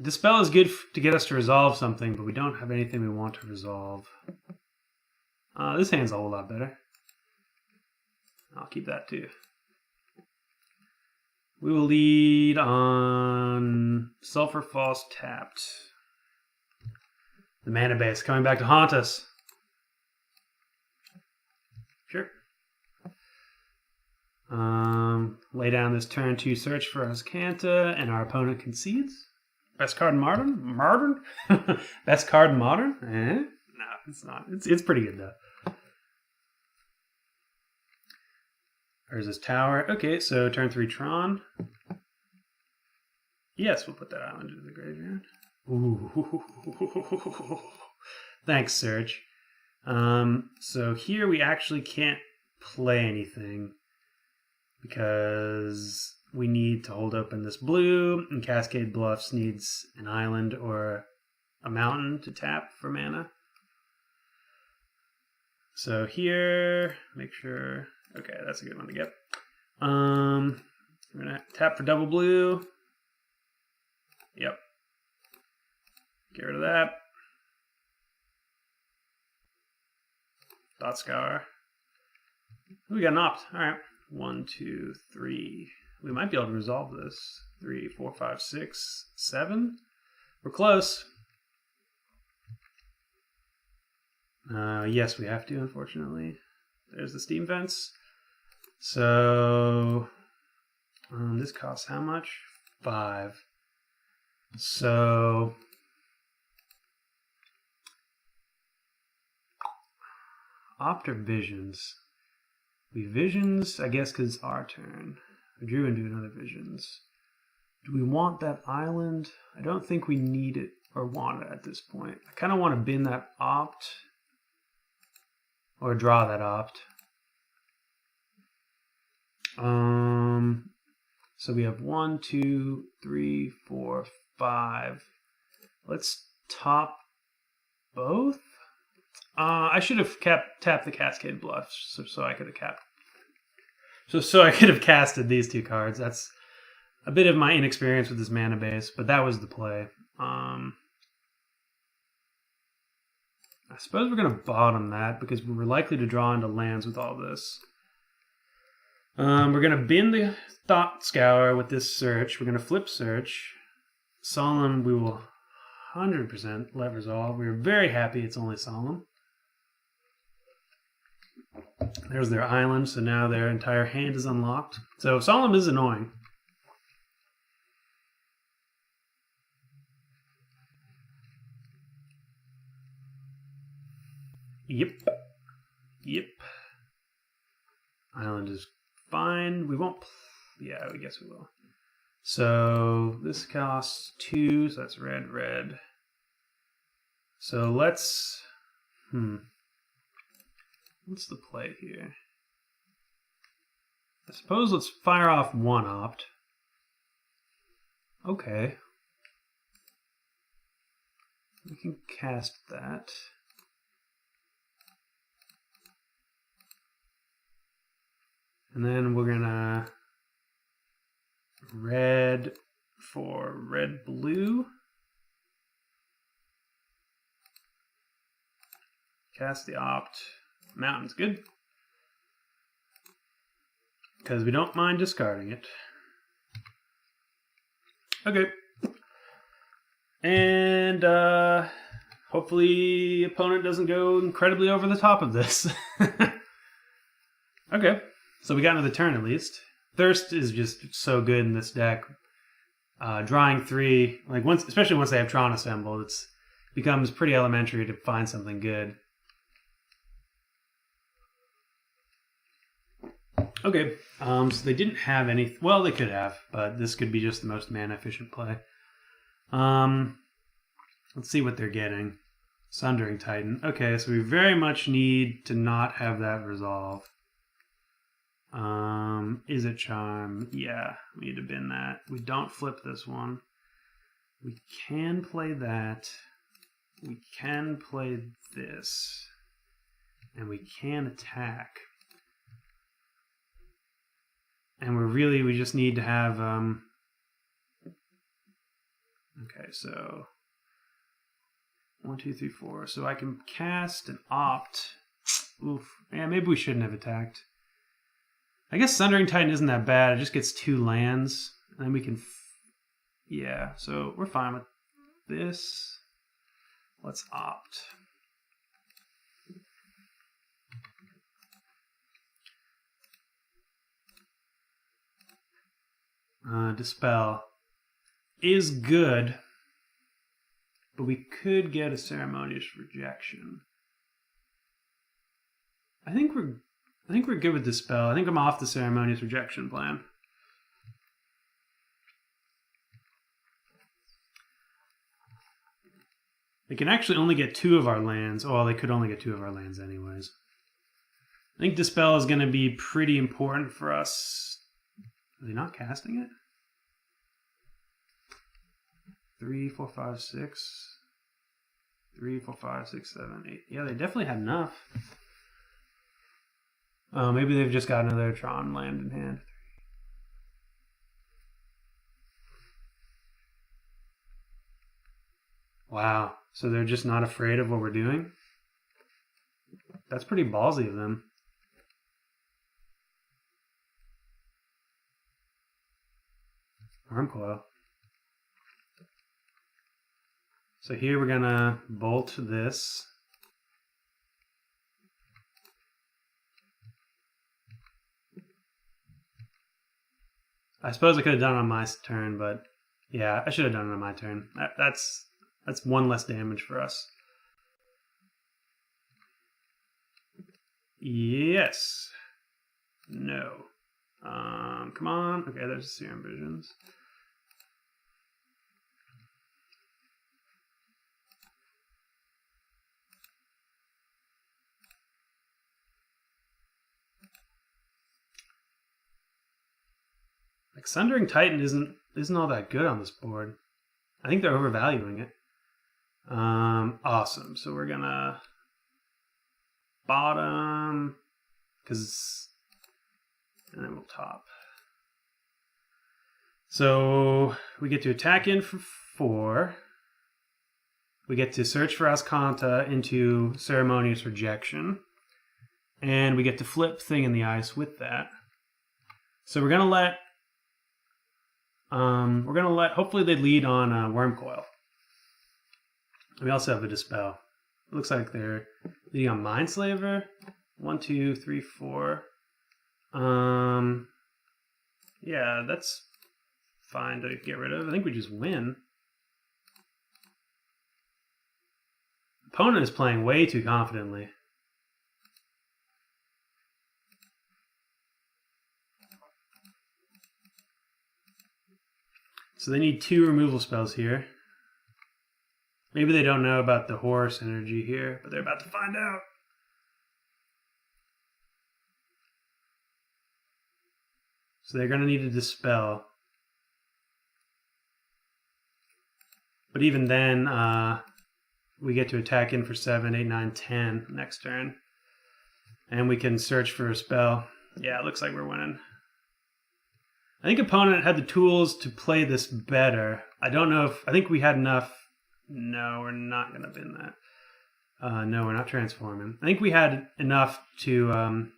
Dispel is good to get us to resolve something, but we don't have anything we want to resolve. This hand's a whole lot better. I'll keep that too. We will lead on Sulfur Falls tapped. The mana base coming back to haunt us. Sure. Lay down this turn 2 search for Azcanta, and our opponent concedes. Best card in Modern? Best card in Modern? No, it's not. It's pretty good though. There's this tower. Okay, so turn 3 Tron. Yes, we'll put that island into the graveyard. Ooh. Thanks, Serge. So here we actually can't play anything because we need to hold open this blue, and Cascade Bluffs needs an island or a mountain to tap for mana. So here, make sure, okay, that's a good one to get. We're gonna tap for double blue. Yep. Get rid of that. Dot Scour. We got an opt. Alright. 1, 2, 3. We might be able to resolve this. 3, 4, 5, 6, 7. We're close. Yes, we have to, unfortunately. There's the steam vents. So, this costs how much? 5. So, opt or visions? We visions, I guess, because it's our turn. We drew and do another visions. Do we want that island? I don't think we need it or want it at this point. I kind of want to bin that opt. Or draw that opt. So we have 1, 2, 3, 4, 5. Let's top both. I should have tapped the Cascade Bluffs so I could have capped. So I could have casted these two cards. That's a bit of my inexperience with this mana base, but that was the play. I suppose we're going to bottom that because we're likely to draw into lands with all this. We're going to bin the Thought Scour with this search. We're going to flip search. Solemn, we will 100% let resolve. We're very happy it's only Solemn. There's their island, so now their entire hand is unlocked. So Solemn is annoying. Yep. Island is fine. We won't... Yeah, I guess we will. So this costs 2, so that's red. So let's... What's the play here? I suppose let's fire off one opt. Okay. We can cast that. And then we're gonna red for red-blue. Cast the opt. Mountain's good. Because we don't mind discarding it. Okay. And hopefully opponent doesn't go incredibly over the top of this. Okay. So we got into the turn at least. Thirst is just so good in this deck. Drawing 3, like especially once they have Tron assembled, it becomes pretty elementary to find something good. Okay, so they didn't have any. Well, they could have, but this could be just the most mana efficient play. Let's see what they're getting. Sundering Titan. Okay, so we very much need to not have that resolve. Is it Charm? Yeah, we need to bin that. We don't flip this one. We can play that. We can play this. And we can attack. And we just need to have, okay, so 1, 2, 3, 4. So I can cast an opt. Oof. Yeah, maybe we shouldn't have attacked. I guess Sundering Titan isn't that bad. It just gets 2 lands. And then we can... yeah, so we're fine with this. Let's opt. Dispel is good, but we could get a Ceremonious Rejection. I think we're good with Dispel. I think I'm off the Ceremonious Rejection plan. They can actually only get 2 of our lands. Oh, well, they could only get 2 of our lands anyways. I think Dispel is going to be pretty important for us. Are they not casting it? 3, 4, 5, 6. 3, 4, 5, 6, 7, 8. Yeah, they definitely had enough. Maybe they've just got another Tron land in hand. Wow. So they're just not afraid of what we're doing? That's pretty ballsy of them. Arm coil. So here we're gonna bolt this. I suppose I could have done it on my turn, but yeah, I should have done it on my turn. That's 1 less damage for us. Yes. No. Come on. Okay, there's Serum Visions. Like Sundering Titan isn't all that good on this board. I think they're overvaluing it. Awesome. So we're gonna bottom and then we'll top. So we get to attack in for 4. We get to search for Azcanta into Ceremonious Rejection. And we get to flip Thing in the Ice with that. So we're gonna let hopefully they lead on Worm Coil. We also have a Dispel. It looks like they're leading on Mindslaver. 1, 2, 3, 4. Yeah, that's fine to get rid of. I think we just win. Opponent is playing way too confidently. So they need 2 removal spells here. Maybe they don't know about the horse energy here, but they're about to find out. So they're going to need to Dispel. But even then, we get to attack in for 7, 8, 9, 10 next turn. And we can search for a spell. Yeah, it looks like we're winning. I think opponent had the tools to play this better. I don't know if... I think we had enough... No, we're not going to bin that. No, we're not transforming. I think we had enough to...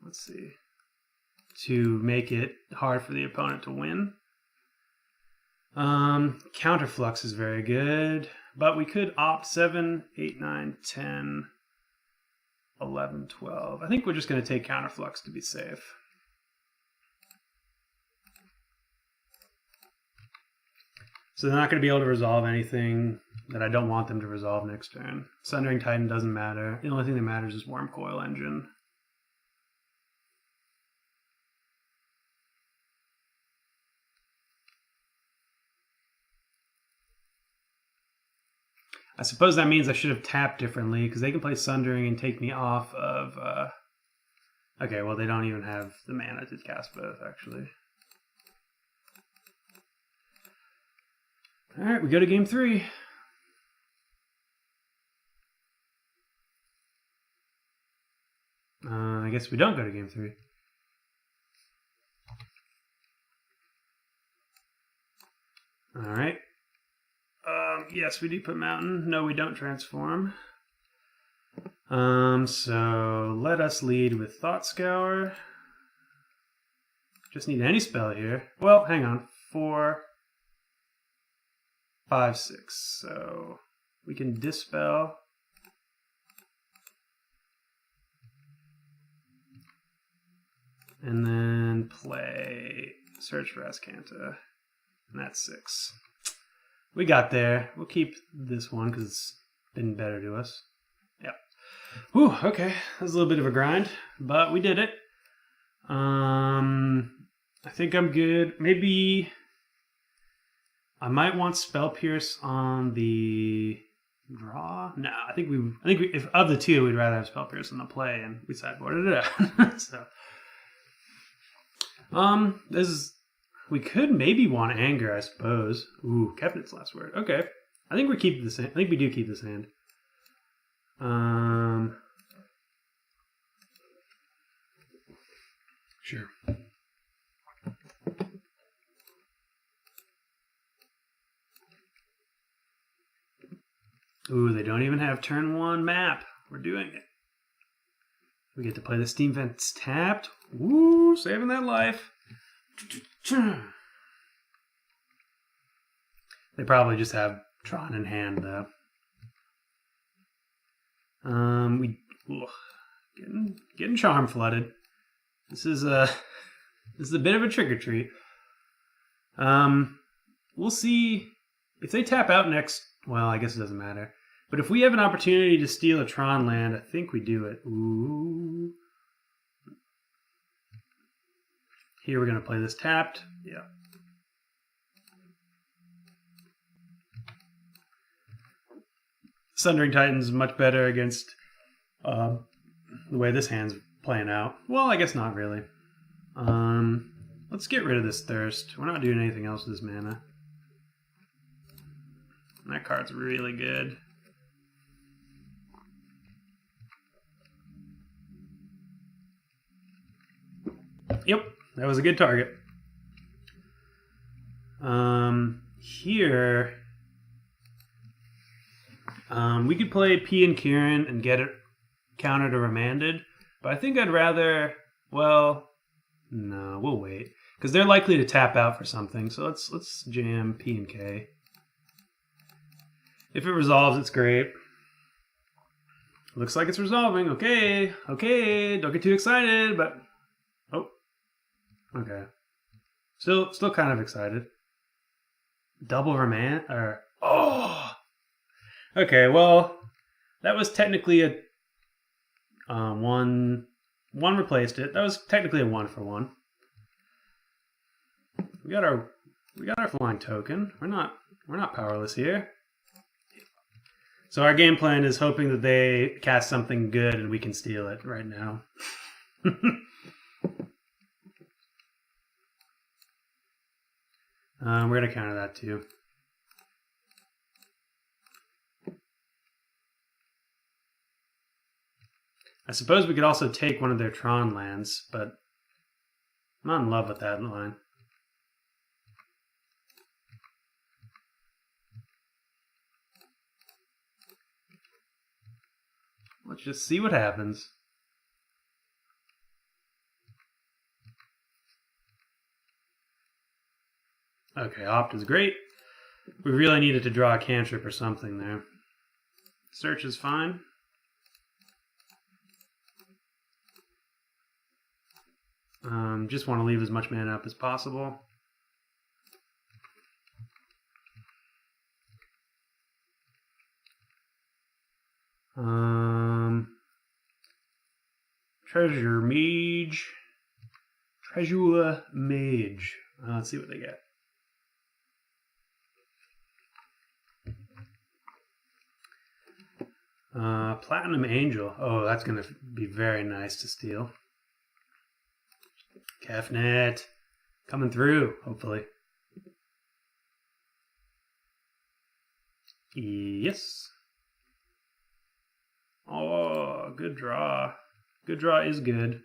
let's see. To make it hard for the opponent to win. Counterflux is very good. But we could opt 7, 8, 9, 10, 11, 12. I think we're just going to take Counterflux to be safe. So they're not going to be able to resolve anything that I don't want them to resolve next turn. Sundering Titan doesn't matter. The only thing that matters is Worm Coil Engine. I suppose that means I should have tapped differently, because they can play Sundering and take me off of... Okay, well, they don't even have the mana to cast both, actually. Alright, we go to game 3. I guess we don't go to game 3. Alright. Yes, we do put Mountain. No, we don't transform. So let us lead with Thought Scour. Just need any spell here. Well, hang on. 4, 5, 6. So we can Dispel. And then play Search for Azcanta. And that's 6. We got there. We'll keep this one because it's been better to us. Yep. Whew, okay. That was a little bit of a grind, but we did it. I think I'm good. Maybe I might want Spell Pierce on the draw. No, I think if of the two, we'd rather have Spell Pierce on the play, and we sideboarded it out. So, we could maybe want Anger, I suppose. Ooh, kept its last word. Okay, I think we keep this. I think we do keep this hand. Sure. Ooh, they don't even have turn 1 map. We're doing it. We get to play the Steam Vents tapped. Ooh, saving that life. They probably just have Tron in hand, though. Getting charm flooded. This is a bit of a trick or treat. We'll see if they tap out next. Well, I guess it doesn't matter. But if we have an opportunity to steal a Tron land, I think we do it. Ooh. Here we're going to play this tapped. Yeah. Sundering Titan's is much better against the way this hand's playing out. Well, I guess not really. Let's get rid of this Thirst. We're not doing anything else with this mana. And that card's really good. Yep, that was a good target. Here, we could play P and Kieran and get it countered or remanded, but I think I'd rather, well, no, we'll wait, because they're likely to tap out for something, so let's jam P and K. If it resolves, it's great. Looks like it's resolving. Okay, don't get too excited, but... Oh, okay. Still kind of excited. Double remand, or... Oh! Okay, well, that was technically a... one replaced it. That was technically a 1-for-1. We got our flying token. We're not powerless here. So our game plan is hoping that they cast something good and we can steal it right now. We're going to counter that too. I suppose we could also take one of their Tron lands, but I'm not in love with that line. Let's just see what happens. Okay, Opt is great. We really needed to draw a cantrip or something there. Search is fine. Just want to leave as much mana up as possible. Treasure Mage. Treasure Mage. Let's see what they get. Platinum Angel. Oh, that's going to be very nice to steal. Kefnet. Coming through, hopefully. Yes. Oh, good draw. Good draw is good.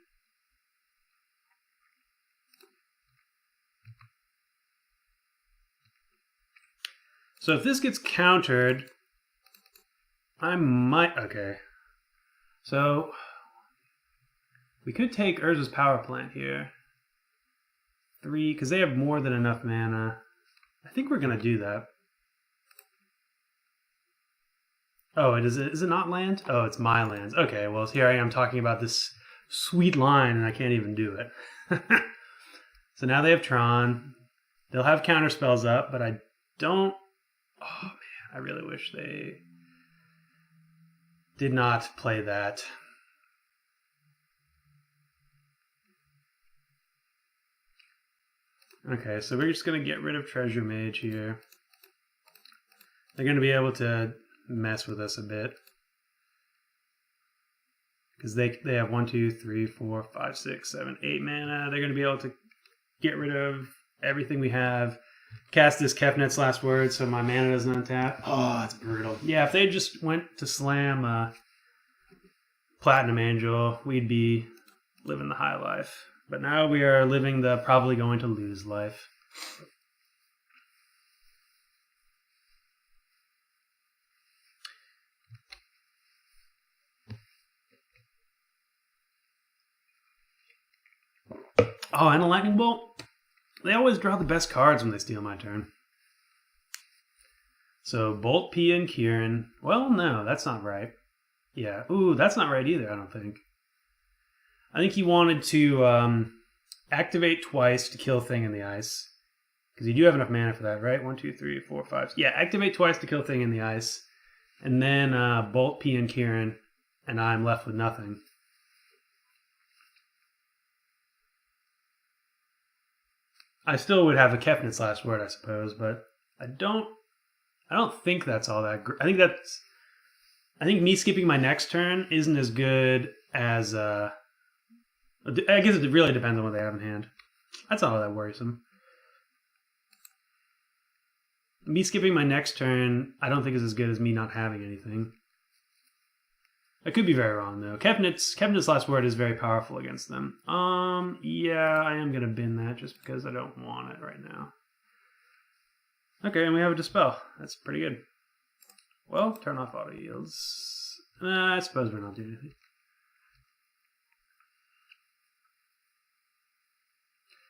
So if this gets countered, I might... Okay. So we could take Urza's Power Plant here. 3, because they have more than enough mana. I think we're going to do that. Oh, is it not land? Oh, it's my lands. Okay, well, here I am talking about this sweet line, and I can't even do it. So now they have Tron. They'll have counter spells up, but I don't... Oh, man, I really wish they did not play that. Okay, so we're just going to get rid of Treasure Mage here. They're going to be able to mess with us a bit. Because they have 1, 2, 3, 4, 5, 6, 7, 8 mana. They're going to be able to get rid of everything we have. Cast this Kefnet's Last Word so my mana doesn't untap. Oh, it's brutal. Yeah, if they just went to slam Platinum Angel, we'd be living the high life. But now we are living the probably going to lose life. Oh, and a Lightning Bolt? They always draw the best cards when they steal my turn. So, Bolt, P, and Kieran. Well, no, that's not right. Yeah. Ooh, that's not right either, I don't think. I think he wanted to activate twice to kill Thing in the Ice. Because you do have enough mana for that, right? 1, 2, 3, 4, 5. Yeah, activate twice to kill Thing in the Ice. And then Bolt, P, and Kieran. And I'm left with nothing. I still would have a Kefnet's Last Word, I suppose, but I don't think that's all that great. I think me skipping my next turn isn't as good as I guess it really depends on what they have in hand. That's not all that worrisome. Me skipping my next turn, I don't think is as good as me not having anything. I could be very wrong though. Kefnet's Last Word is very powerful against them. Yeah, I am gonna bin that just because I don't want it right now. Okay, and we have a Dispel. That's pretty good. Well, turn off auto yields. I suppose we're not doing anything.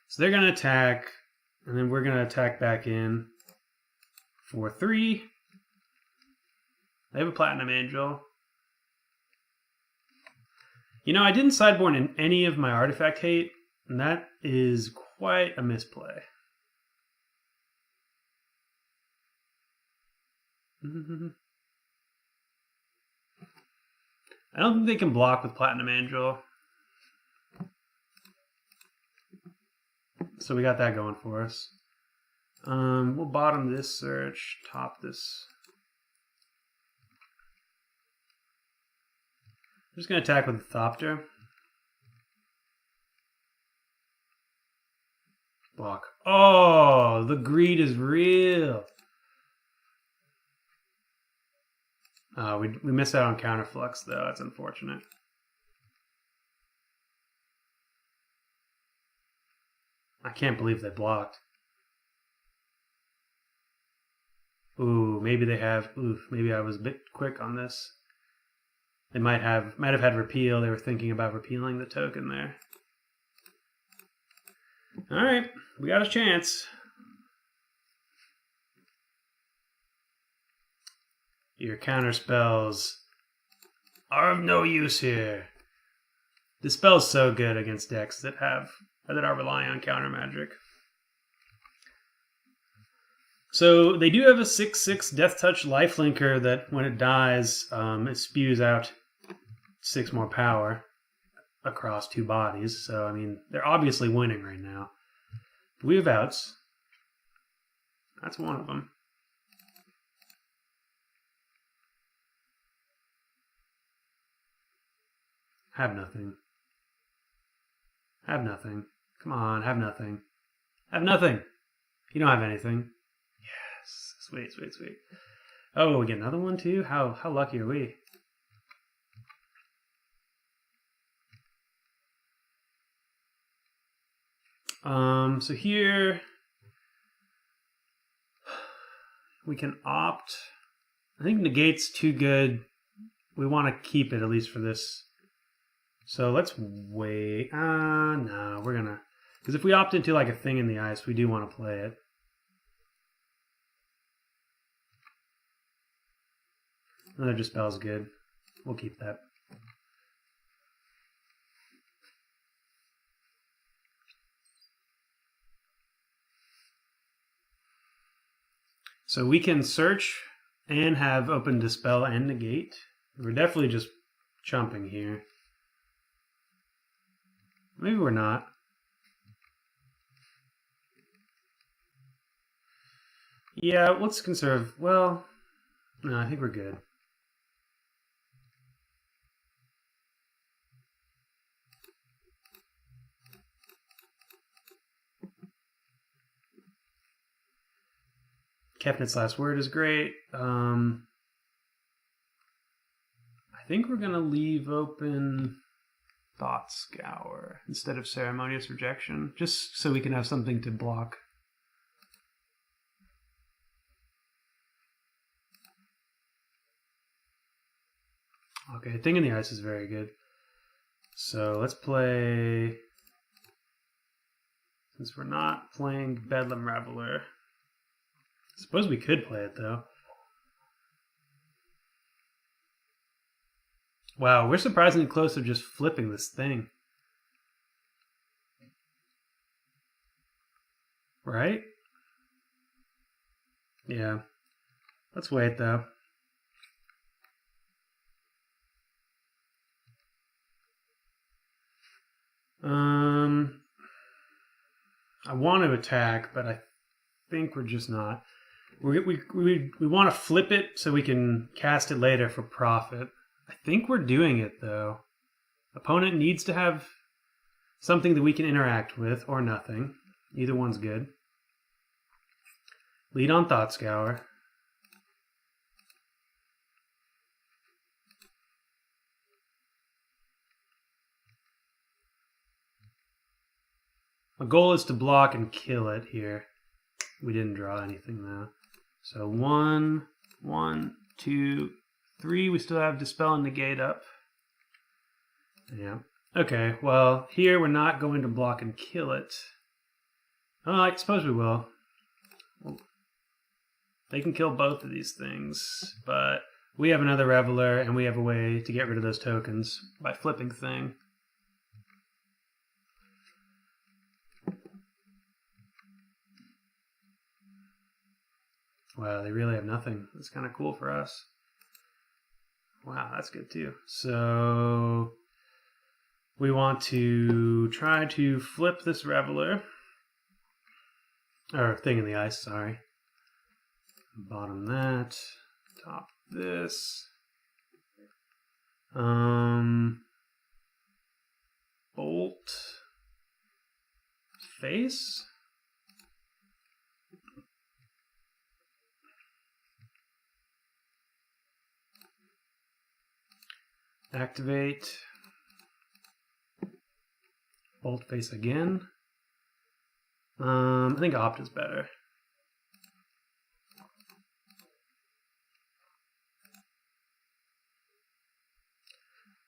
So they're gonna attack, and then we're gonna attack back in for 3. They have a Platinum Angel. You know, I didn't sideboard in any of my artifact hate, and that is quite a misplay. I don't think they can block with Platinum Angel. So we got that going for us. We'll bottom this search, top this. I'm just going to attack with the Thopter. Block. Oh, the greed is real. We missed out on Counterflux, though. That's unfortunate. I can't believe they blocked. Ooh, maybe they have. Ooh, maybe I was a bit quick on this. They might have had repeal. They were thinking about repealing the token there. All right, we got a chance. Your counter spells are of no use here. The spell's so good against decks that are relying on counter magic. So they do have a 6/6 Death Touch Lifelinker that when it dies, it spews out 6 more power across 2 bodies. So I mean, they're obviously winning right now. We have outs. That's one of them. Have nothing. Have nothing. Come on, have nothing. Have nothing. You don't have anything. Yes. Sweet, sweet, sweet. Oh, we get another one too? How lucky are we? So here we can opt. I think negate's too good. We want to keep it at least for this. So let's wait. No, we're gonna, because if we opt into like a Thing in the Ice, we do want to play it. Another Dispel is good. We'll keep that. So we can search and have open Dispel and negate. We're definitely just chumping here. Maybe we're not. Yeah, let's conserve. Well, No, I think we're good. Kepnit's Last Word is great. I think we're going to leave open Thought Scour instead of Ceremonious Rejection, just so we can have something to block. Okay, Thing in the Ice is very good. So let's play... Since we're not playing Bedlam Reveler... I suppose we could play it, though. Wow, we're surprisingly close to just flipping this thing. Right? Yeah. Let's wait, though. I want to attack, but I think we're just not. We want to flip it so we can cast it later for profit. I think we're doing it, though. Opponent needs to have something that we can interact with, or nothing. Either one's good. Lead on Thought Scour. My goal is to block and kill it here. We didn't draw anything, though. So 1, 1, 2, 3. We still have Dispel and Negate up. Yeah. Okay, well, here we're not going to block and kill it. Oh, I suppose we will. They can kill both of these things, but we have another Reveler, and we have a way to get rid of those tokens by flipping Thing. Wow, they really have nothing. That's kind of cool for us. Wow, that's good too. So we want to try to flip this Reveler. Or Thing in the Ice, sorry. Bottom that. Top this. Bolt. Face. Activate. Bolt face again. I think Opt is better.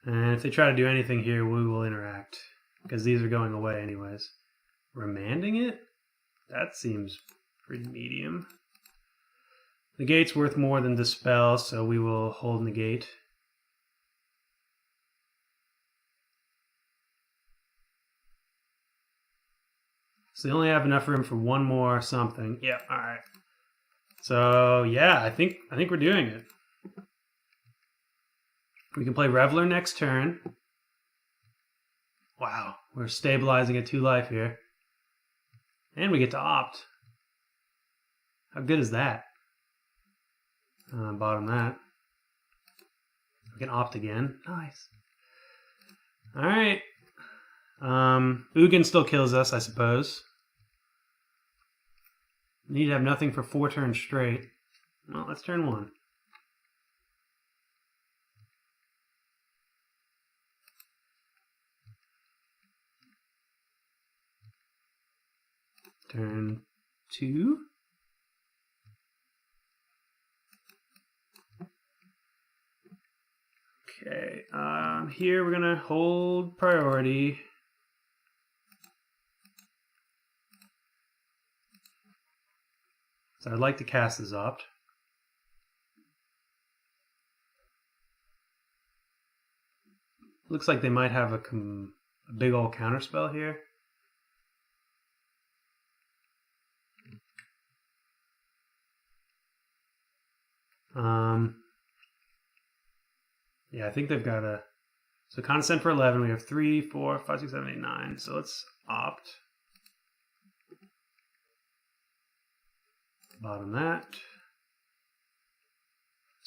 And if they try to do anything here, we will interact. Because these are going away anyways. Remanding it? That seems pretty medium. Negate's worth more than Dispel, so we will hold Negate. So they only have enough room for one more something. Yeah, all right. So yeah, I think we're doing it. We can play Reveler next turn. Wow, we're stabilizing at 2 life here. And we get to Opt. How good is that? Bottom that. We can Opt again. Nice. All right. Ugin still kills us, I suppose. Need to have nothing for 4 turns straight. Well, let's turn 1. Turn 2. Okay, here we're gonna hold priority. So I'd like to cast this Opt. Looks like they might have a big old counterspell here. Yeah, I think they've got a... So Condescend for 11, we have 3, 4, 5, 6, 7, 8, 9. So let's Opt. Bottom that.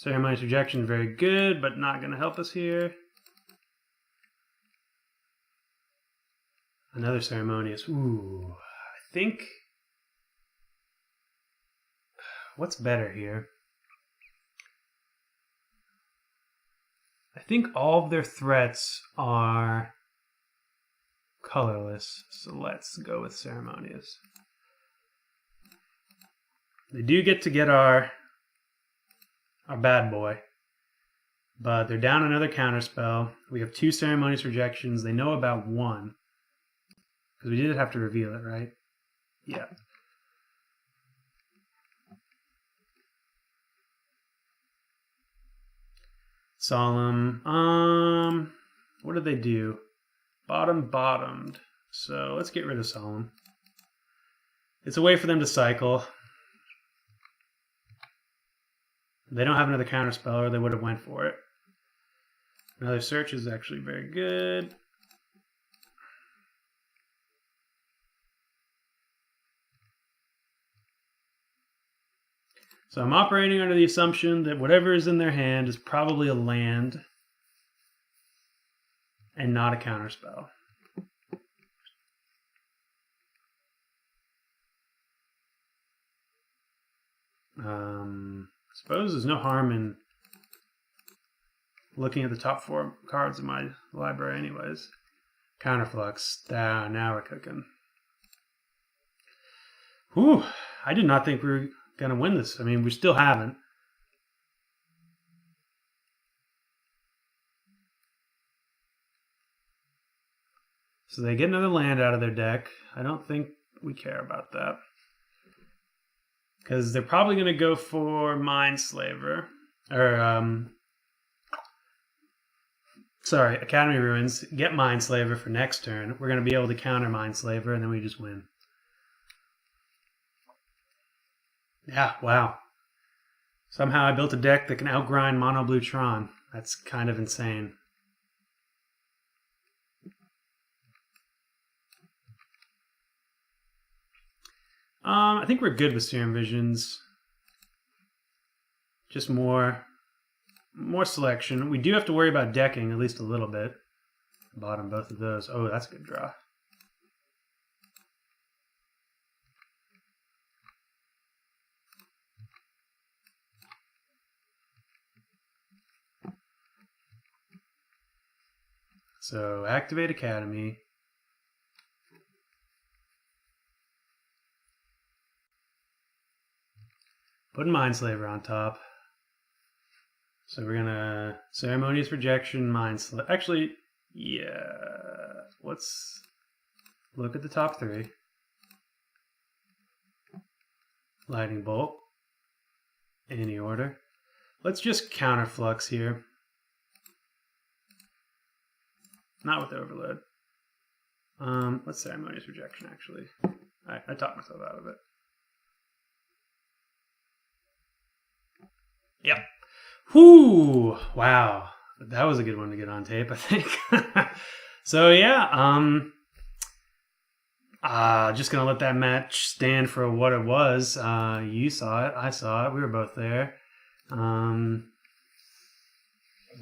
Ceremonious Rejection, very good, but not going to help us here. Another Ceremonious. Ooh, I think... What's better here? I think all of their threats are colorless, so let's go with Ceremonious. They do get to get our bad boy, but they're down another counterspell. We have 2 Ceremonious Rejections. They know about 1, because we did have to reveal it, right? Yeah. Solemn. What did they do? Bottomed. So let's get rid of Solemn. It's a way for them to cycle. They don't have another counterspell, or they would have went for it. Another Search is actually very good. So I'm operating under the assumption that whatever is in their hand is probably a land and not a counterspell. Suppose there's no harm in looking at the top 4 cards in my library anyways. Counterflux. Now we're cooking. Whew. I did not think we were going to win this. I mean, we still haven't. So they get another land out of their deck. I don't think we care about that. Because they're probably going to go for Mindslaver. Or, sorry, Academy Ruins. Get Mindslaver for next turn. We're going to be able to counter Mindslaver, and then we just win. Yeah, wow. Somehow I built a deck that can outgrind Mono Blue Tron. That's kind of insane. I think we're good with Serum Visions. Just more selection. We do have to worry about decking at least a little bit. Bottom both of those. Oh, that's a good draw. So activate Academy. Put Mindslaver on top. So we're gonna Ceremonious Rejection, Mindslaver. Actually, yeah. Let's look at the top 3. Lightning Bolt. Any order. Let's just Counterflux here. Not with Overload. Let's Ceremonious Rejection, actually. I talked myself out of it. Yep. Whoo! Wow. That was a good one to get on tape, I think. So, yeah. Just going to let that match stand for what it was. You saw it. I saw it. We were both there.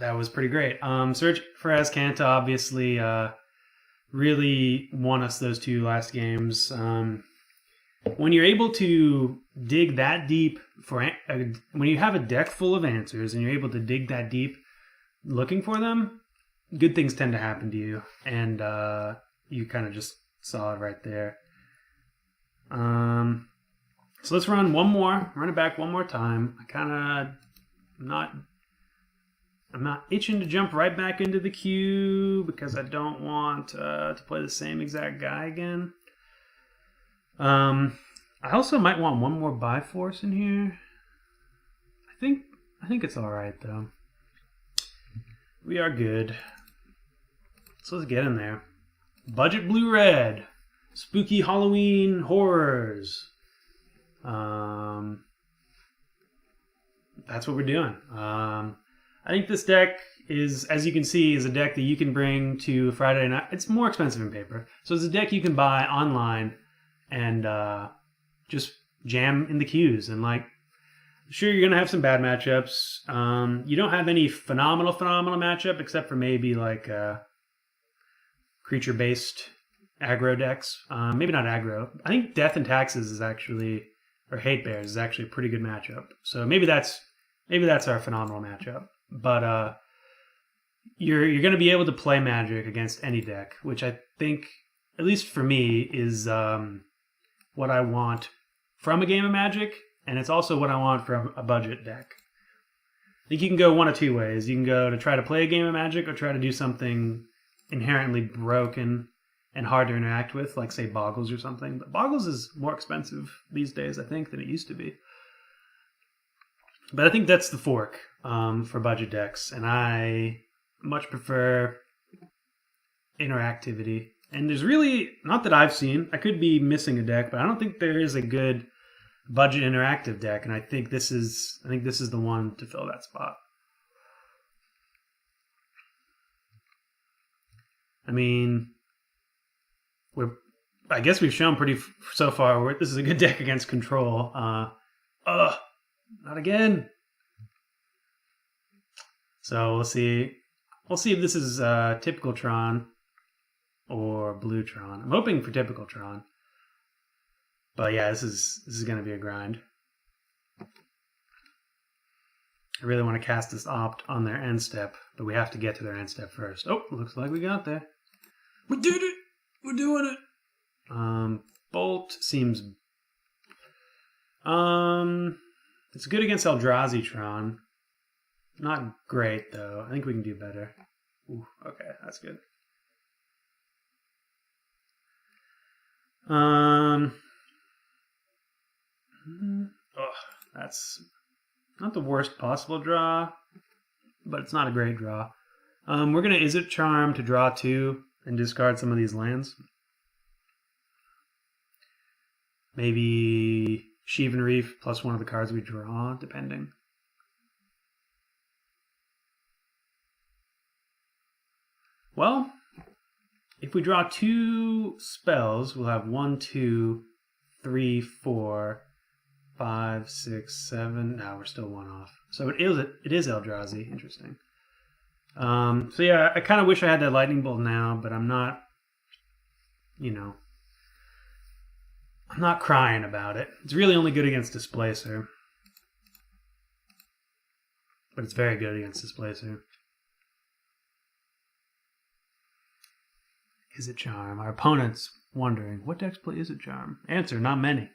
That was pretty great. Search for Azcanta obviously really won us those 2 last games. When you're able to dig that deep when you have a deck full of answers and you're able to dig that deep looking for them, good things tend to happen to you, and you kind of just saw it right there. So let's run it back one more time. I'm not itching to jump right back into the queue because I don't want to play the same exact guy again. I also might want one more Bifrost in here. I think it's all right though. We are good. So let's get in there. Budget Blue Red, Spooky Halloween Horrors. That's what we're doing. I think this deck is, as you can see, is a deck that you can bring to Friday night. It's more expensive in paper, so it's a deck you can buy online and just jam in the queues. And like Sure, you're gonna have some bad matchups. You don't have any phenomenal matchup except for maybe like creature-based aggro decks. Maybe not aggro. I think Death and Taxes is actually, or Hate Bears is actually a pretty good matchup. So maybe that's our phenomenal matchup. But you're going to be able to play Magic against any deck, which I think, at least for me, is what I want from a game of Magic, and it's also what I want from a budget deck. I think you can go one of two ways. You can go to try to play a game of Magic or try to do something inherently broken and hard to interact with, like, say, Boggles or something. But Boggles is more expensive these days, I think, than it used to be. But I think that's the fork for budget decks, and I much prefer interactivity. And there's really, not that I've seen, I could be missing a deck, but I don't think there is a good budget interactive deck, and I think this is the one to fill that spot. I mean, I guess we've shown so far this is a good deck against control. Not again. So we'll see. We'll see if this is typical Tron or blue Tron. I'm hoping for typical Tron. But yeah, this is going to be a grind. I really want to cast this Opt on their end step, but we have to get to their end step first. Oh, looks like we got there. We did it! We're doing it! Bolt seems... it's good against Eldrazi Tron. Not great, though. I think we can do better. Ooh, okay, that's good. That's not the worst possible draw, but it's not a great draw. We're going to Izzet Charm to draw 2 and discard some of these lands. Maybe Sheevan Reef plus one of the cards we draw, depending. Well, if we draw 2 spells, we'll have 1, 2, 3, 4, 5, 6, 7. No, we're still 1 off. So it is Eldrazi. Interesting. So yeah, I kind of wish I had that Lightning Bolt now, but I'm not, I'm not crying about it. It's really only good against Displacer. But it's very good against Displacer. Izzet Charm. Our opponent's wondering, what decks play Izzet Charm? Answer, not many.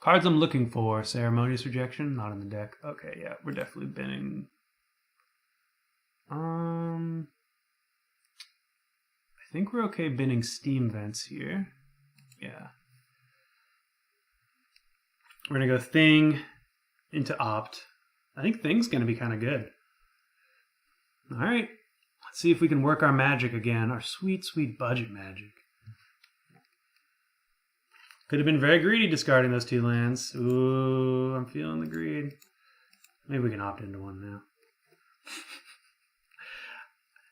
Cards I'm looking for. Ceremonious Rejection, not in the deck. Okay, yeah, we're definitely binning. I think we're okay binning Steam Vents here. Yeah. We're going to go Thing into Opt. I think Thing's going to be kind of good. All right. Let's see if we can work our magic again. Our sweet, sweet budget magic. Could have been very greedy discarding those 2 lands. Ooh, I'm feeling the greed. Maybe we can opt into one now.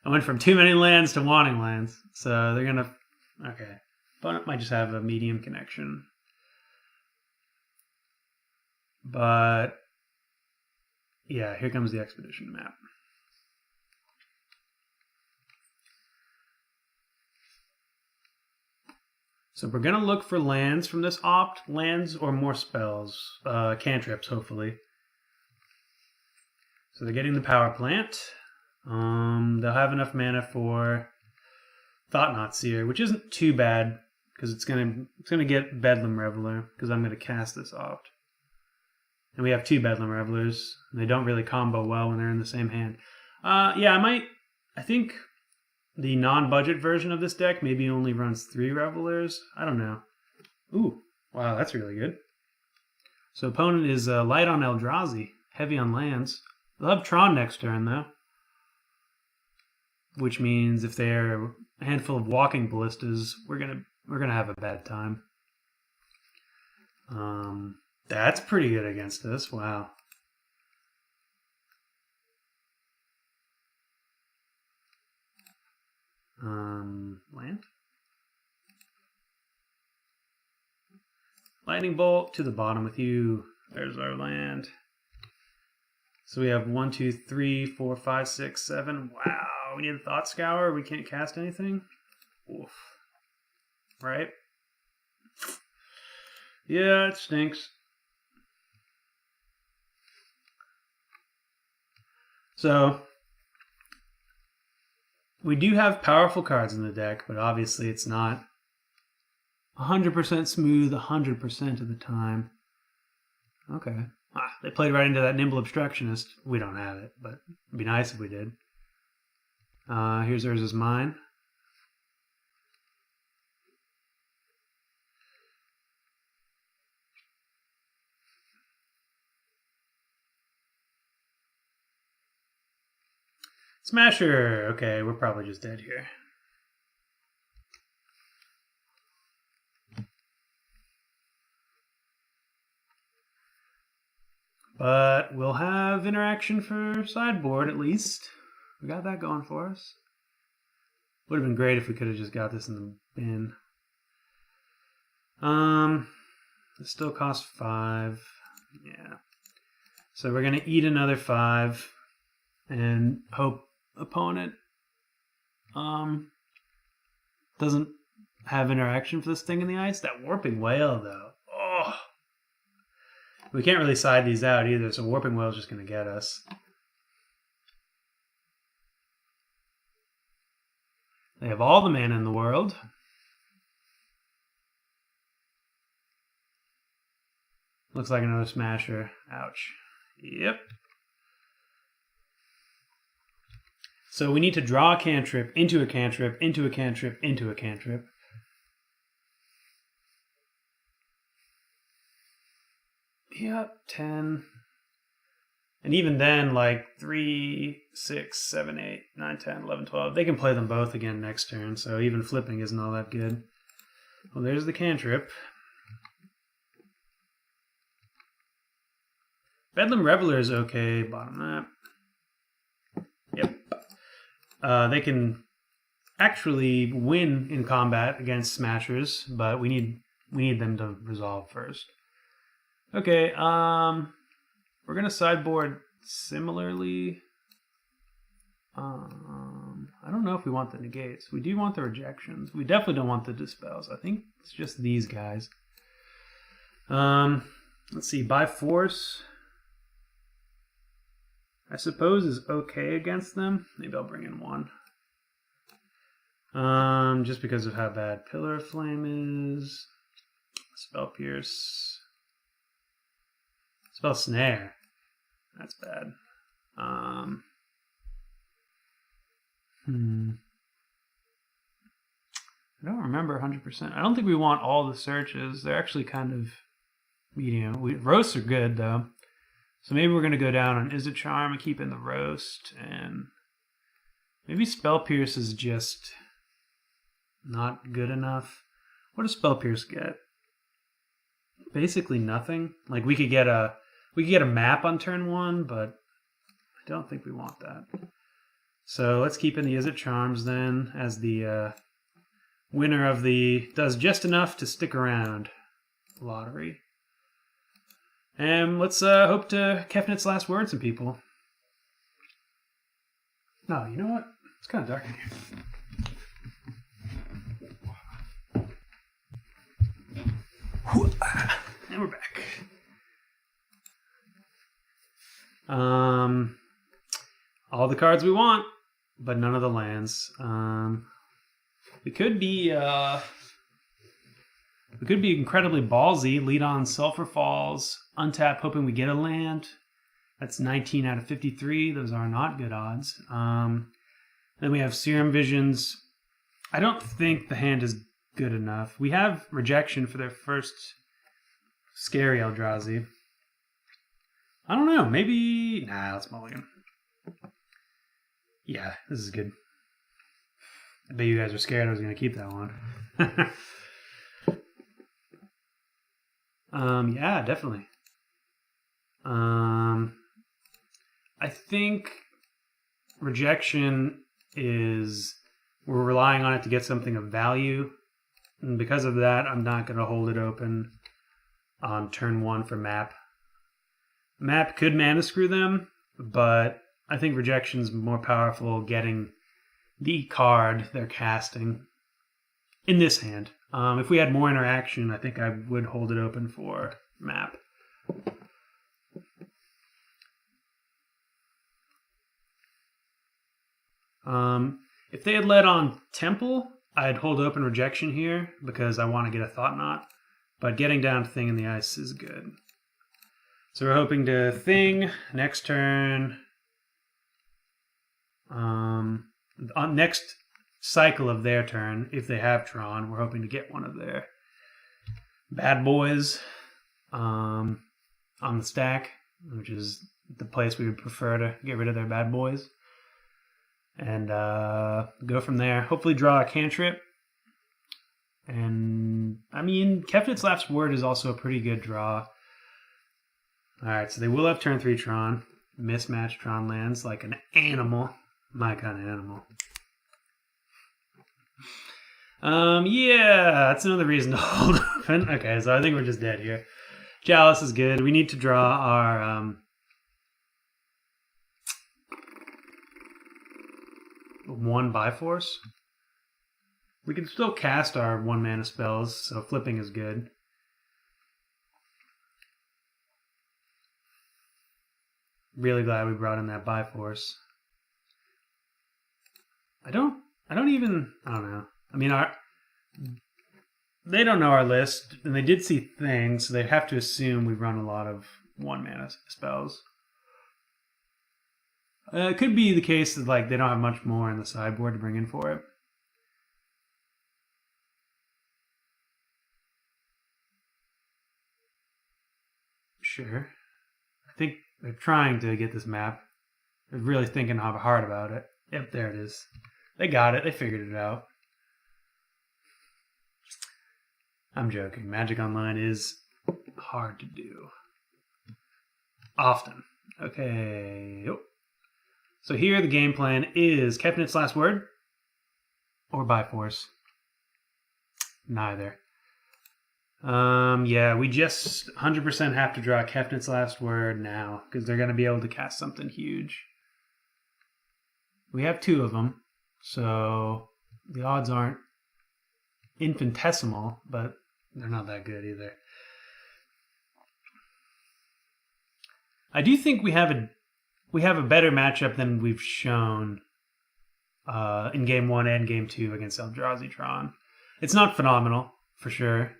I went from too many lands to wanting lands. So they're going to... Okay. Opponent might just have a medium connection. But... yeah, here comes the Expedition map. So we're going to look for lands from this Opt. Lands or more spells. Cantrips, hopefully. So they're getting the Power Plant. They'll have enough mana for Thought-Knot Seer, which isn't too bad, because it's gonna get Bedlam Reveler, because I'm going to cast this Opt. And we have 2 Bedlam Revelers. And they don't really combo well when they're in the same hand. Yeah, I think... the non-budget version of this deck maybe only runs 3 Revelers. I don't know. Ooh, wow, that's really good. So opponent is light on Eldrazi, heavy on lands. They'll have Tron next turn, though. Which means if they're a handful of Walking Ballistas, we're gonna have a bad time. That's pretty good against us. Wow. Land? lightning bolt to the bottom with you. There's our land. So we have 1, 2, 3, 4, 5, 6, 7. Wow, we need a thought scour. We can't cast anything. Oof. Right? Yeah, it stinks. So we do have powerful cards in the deck, but obviously it's not 100% smooth 100% of the time. Okay. They played right into that Nimble Obstructionist. We don't have it, but it'd be nice if we did. Here's Urza's Mine. Smasher! Okay, we're probably just dead here. But we'll have interaction for sideboard at least. We got that going for us. Would have been great if we could have just got this in the bin. It still costs 5. Yeah. So we're gonna eat another 5 and hope opponent doesn't have interaction for this thing in the ice. That Warping Whale though. Oh. We can't really side these out either, so Warping Whale's just going to get us. They have all the mana in the world. Looks like another Smasher. Ouch. Yep. So we need to draw a cantrip, into a cantrip, into a cantrip, into a cantrip. Yep, 10. And even then, like 3, 6, 7, 8, 9, 10, 11, 12. They can play them both again next turn, so even flipping isn't all that good. Well, there's the cantrip. Bedlam Reveler is okay, bottom map. Yep. They can actually win in combat against Smashers, but we need them to resolve first. Okay, we're gonna sideboard similarly. I don't know if we want the negates. We do want the rejections. We definitely don't want the dispels. I think it's just these guys. Let's see, by force, I suppose is okay against them. Maybe I'll bring in 1. Just because of how bad Pillar of Flame is. Spell Pierce. Spell Snare. That's bad. I don't remember 100%. I don't think we want all the searches. They're actually kind of medium. Roasts are good, though. So maybe we're going to go down on Is It Charm and keep in the roast. And maybe Spell Pierce is just not good enough. What does Spell Pierce get? Basically nothing. Like we could get a map on turn 1, but I don't think we want that. So let's keep in the Is It Charms then as the winner of the does just enough to stick around lottery. And let's hope to Kefnit's last word some people. No, you know what? It's kind of dark in here. And we're back. All the cards we want, but none of the lands. We could be incredibly ballsy. Lead on Sulphur Falls, untap, hoping we get a land. That's 19 out of 53. Those are not good odds. Then we have Serum Visions. I don't think the hand is good enough. We have rejection for their first scary Eldrazi. I don't know. Maybe... Nah, let's mulligan. Yeah, this is good. I bet you guys are scared I was going to keep that one. Yeah, definitely. I think rejection is... We're relying on it to get something of value. And because of that, I'm not going to hold it open. on turn 1 for map. Map could mana screw them, but I think Rejection's more powerful getting the card they're casting in this hand. If we had more interaction, I think I would hold it open for map. If they had led on Temple, I'd hold open Rejection here because I want to get a Thought Knot. But getting down to Thing in the Ice is good. So we're hoping to Thing next turn. On next cycle of their turn, if they have Tron, we're hoping to get one of their bad boys on the stack, which is the place we would prefer to get rid of their bad boys. And go from there. Hopefully draw a cantrip. And, I mean, Kefnit's Last Word is also a pretty good draw. Alright, so they will have turn 3 Tron. Mismatched Tron lands like an animal. My kind of animal. Yeah, that's another reason to hold open. Okay, so I think we're just dead here. Chalice is good. We need to draw our... one Biforce. We can still cast our 1 mana spells, so flipping is good. Really glad we brought in that Biforce. I don't know. I mean, they don't know our list, and they did see things, so they have to assume we run a lot of 1 mana spells. It could be the case that like they don't have much more in the sideboard to bring in for it. Sure. I think they're trying to get this map. They're really thinking hard about it. Yep, there it is. They got it. They figured it out. I'm joking. Magic Online is hard to do. Often. Okay. Yep. So here the game plan is Kefnit's Last Word or Biforce. Neither. Yeah, we just 100% have to draw Kefnit's Last Word now because they're going to be able to cast something huge. We have 2 of them, so the odds aren't infinitesimal, but they're not that good either. I do think we have a better matchup than we've shown in Game 1 and Game 2 against Eldrazi Tron. It's not phenomenal, for sure.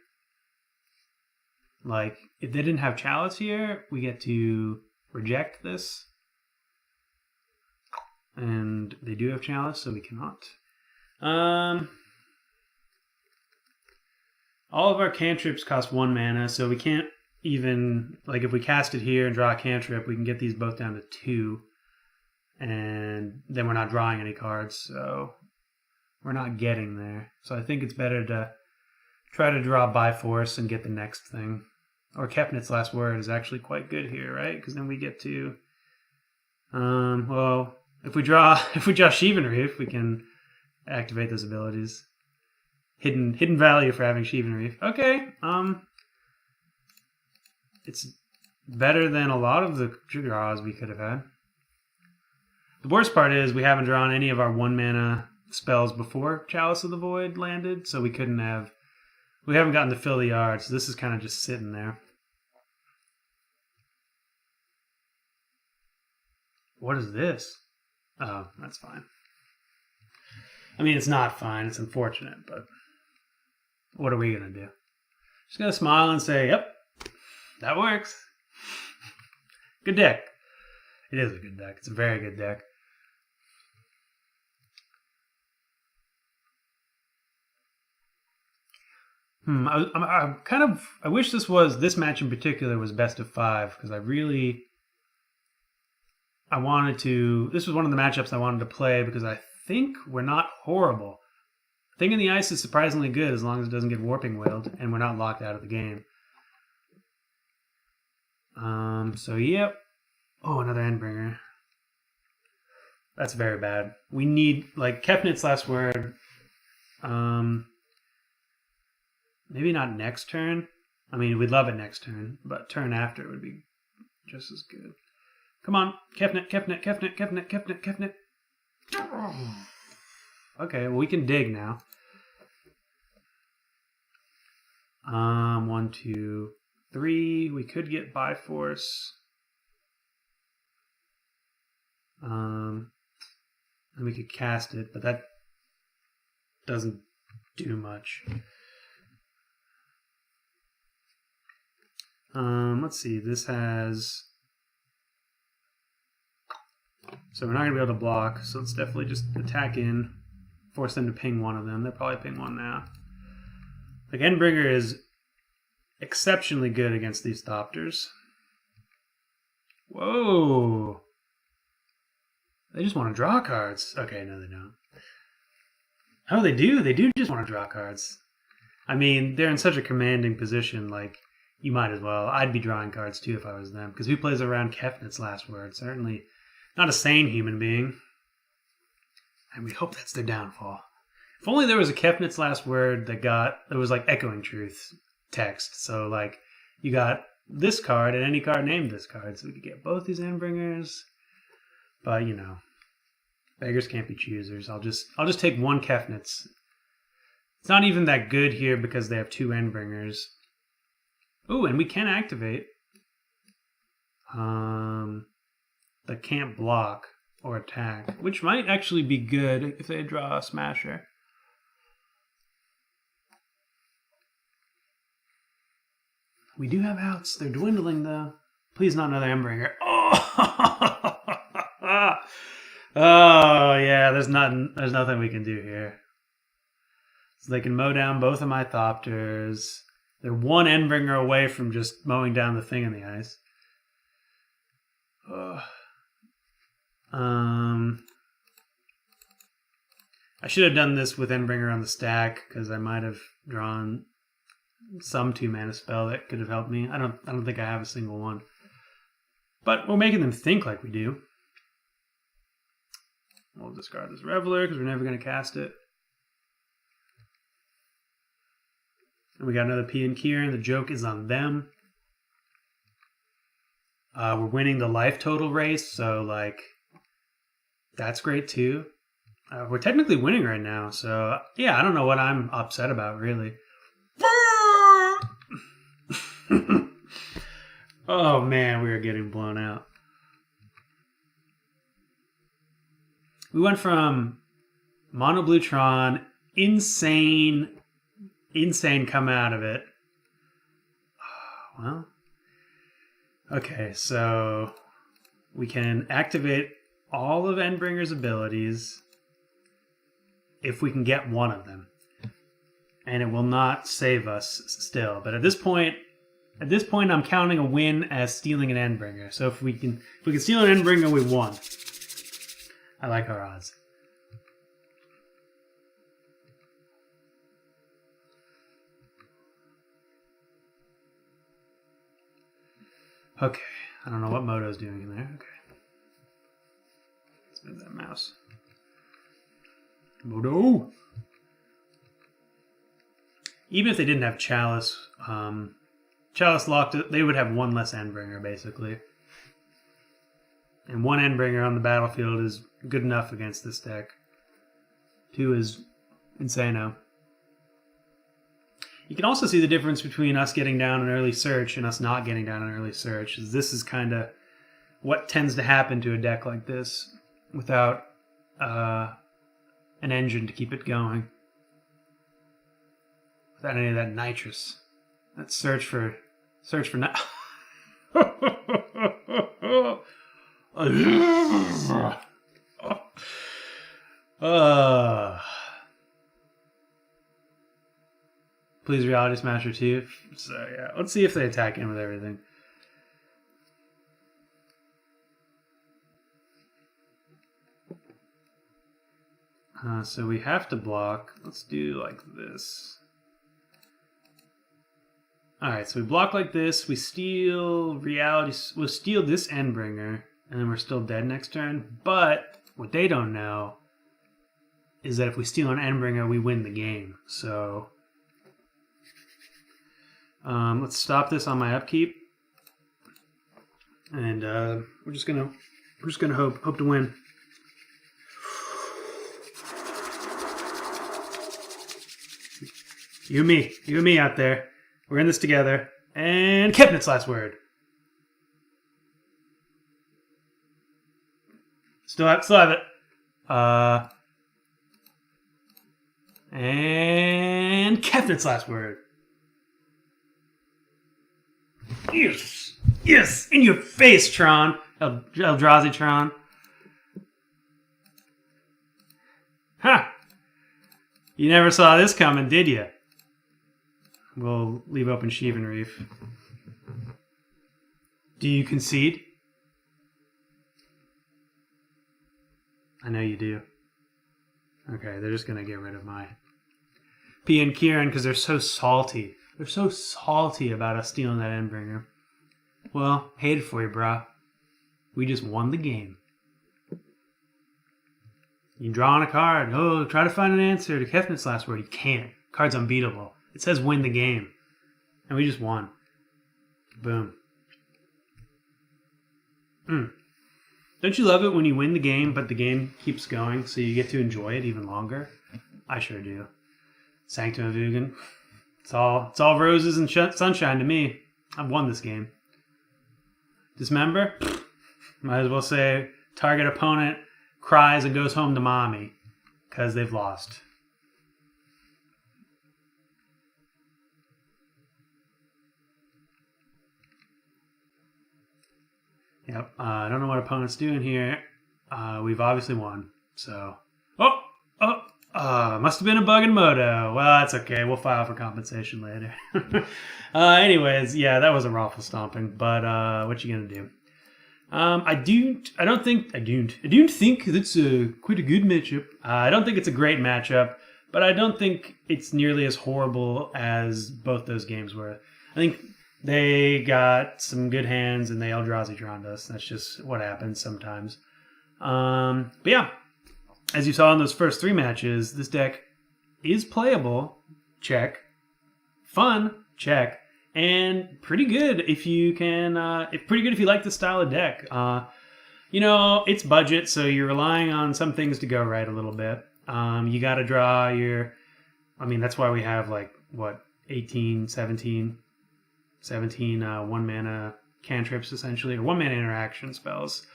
Like, if they didn't have Chalice here, we get to reject this. And they do have Chalice, so we cannot. All of our cantrips cost 1 mana, so we can't even, like if we cast it here and draw a cantrip, we can get these both down to 2. And then we're not drawing any cards, so we're not getting there. So I think it's better to try to draw Biforce and get the next thing. Or Kefnit's Last Word is actually quite good here, right? Because then we get to, well, if we draw Sheevan Reef, we can activate those abilities. Hidden value for having Sheevan Reef. Okay, it's better than a lot of the draws we could have had. The worst part is we haven't drawn any of our 1 mana spells before Chalice of the Void landed, so we haven't gotten to fill the yard, so this is kind of just sitting there. What is this? Oh, that's fine. I mean, it's not fine. It's unfortunate, but what are we going to do? Just going to smile and say, yep, that works. Good deck. It is a good deck. It's a very good deck. I wish this match in particular was best of 5 because this was one of the matchups I wanted to play because I think we're not horrible. Thing in the Ice is surprisingly good as long as it doesn't get warping wailed and we're not locked out of the game. So yep. Oh, another Endbringer. That's very bad. We need, like, Kefnit's Last Word. Maybe not next turn. I mean, we'd love it next turn, but turn after it would be just as good. Come on, Kefnet. Okay, well, we can dig now. 1, 2, 3. We could get Biforce. And we could cast it, but that doesn't do much. Let's see. This has... So we're not going to be able to block, so let's definitely just attack in. Force them to ping one of them. They'll probably ping one now. Like, Endbringer is exceptionally good against these Thopters. Whoa! They just want to draw cards. Okay, no, they don't. Oh, they do. They do just want to draw cards. I mean, they're in such a commanding position, like, you might as well. I'd be drawing cards, too, if I was them. Because who plays around Kefnet's last word? Certainly not a sane human being. And we hope that's their downfall. If only there was a Kefnet's last word that was like Echoing Truth text. So, like, you got this card and any card named this card. So we could get both these Endbringers. But, you know, beggars can't be choosers. I'll just take one Kefnet's. It's not even that good here because they have 2 Endbringers. Ooh, and we can activate. That can't block or attack, which might actually be good if they draw a Smasher. We do have outs. They're dwindling, though. Please not another Endbringer. Oh! Oh, yeah, there's nothing we can do here. So they can mow down both of my Thopters. They're 1 Endbringer away from just mowing down the thing in the ice. I should have done this with Endbringer on the stack because I might have drawn some 2-mana spell that could have helped me. I don't think I have a single one. But we're making them think like we do. We'll discard this Reveler because we're never going to cast it. And we got another P and Kieran. The joke is on them. We're winning the life total race, so, like, that's great, too. We're technically winning right now, so, yeah, I don't know what I'm upset about, really. Oh, man, we are getting blown out. We went from Mono Blue Tron, insane come out of it. Well, okay, so we can activate all of Endbringer's abilities if we can get one of them. And it will not save us still. But at this point I'm counting a win as stealing an Endbringer. So if we can steal an Endbringer, we won. I like our odds. Okay, I don't know what Moto's doing in there. Okay. Let's move that mouse. Moto! Even if they didn't have Chalice, Chalice locked it, they would have 1 less Endbringer, basically. And 1 Endbringer on the battlefield is good enough against this deck. 2 is insano. You can also see the difference between us getting down an early search and us not getting down an early search. This is kind of what tends to happen to a deck like this without an engine to keep it going. Without any of that nitrous. That search for Please Reality Smasher 2. So yeah, let's see if they attack in with everything. So we have to block. Let's do like this. Alright, so we block like this. We steal Reality. We'll steal this Endbringer, and then we're still dead next turn. But what they don't know is that if we steal an Endbringer, we win the game. So Let's stop this on my upkeep, and we're just gonna hope to win. You and me out there. We're in this together. And Kepnit's last word. Still have it. And Kepnit's last word. Yes, in your face, Tron. Eldrazi Tron. Ha! You never saw this coming, did you? We'll leave open Sheevan Reef. Do you concede? I know you do. Okay, they're just going to get rid of my P and Kieran because they're so salty. They're so salty about us stealing that Endbringer. Well, hate it for you, brah. We just won the game. You draw on a card. Oh, try to find an answer to Kefnit's last word. You can't. Card's unbeatable. It says win the game. And we just won. Boom. Don't you love it when you win the game, but the game keeps going, so you get to enjoy it even longer? I sure do. Sanctum of Ugin. It's all roses and sunshine to me. I've won this game. Dismember? Might as well say target opponent cries and goes home to mommy because they've lost. Yep. I don't know what opponent's doing here. We've obviously won. So, must have been a bug in Moto. Well, that's okay. We'll file for compensation later. Anyways, yeah, that was a raffle stomping. But what you gonna do? I don't think that's quite a good matchup. I don't think it's a great matchup, but I don't think it's nearly as horrible as both those games were. I think they got some good hands and they Eldrazi-troned us. That's just what happens sometimes. But yeah, as you saw in those first 3 matches, this deck is playable, check. Fun, check. And pretty good if you can. Pretty good if you like the style of deck. It's budget, so you're relying on some things to go right a little bit. You got to draw your. I mean, that's why we have 18, 17 1 mana cantrips essentially, or 1 mana interaction spells,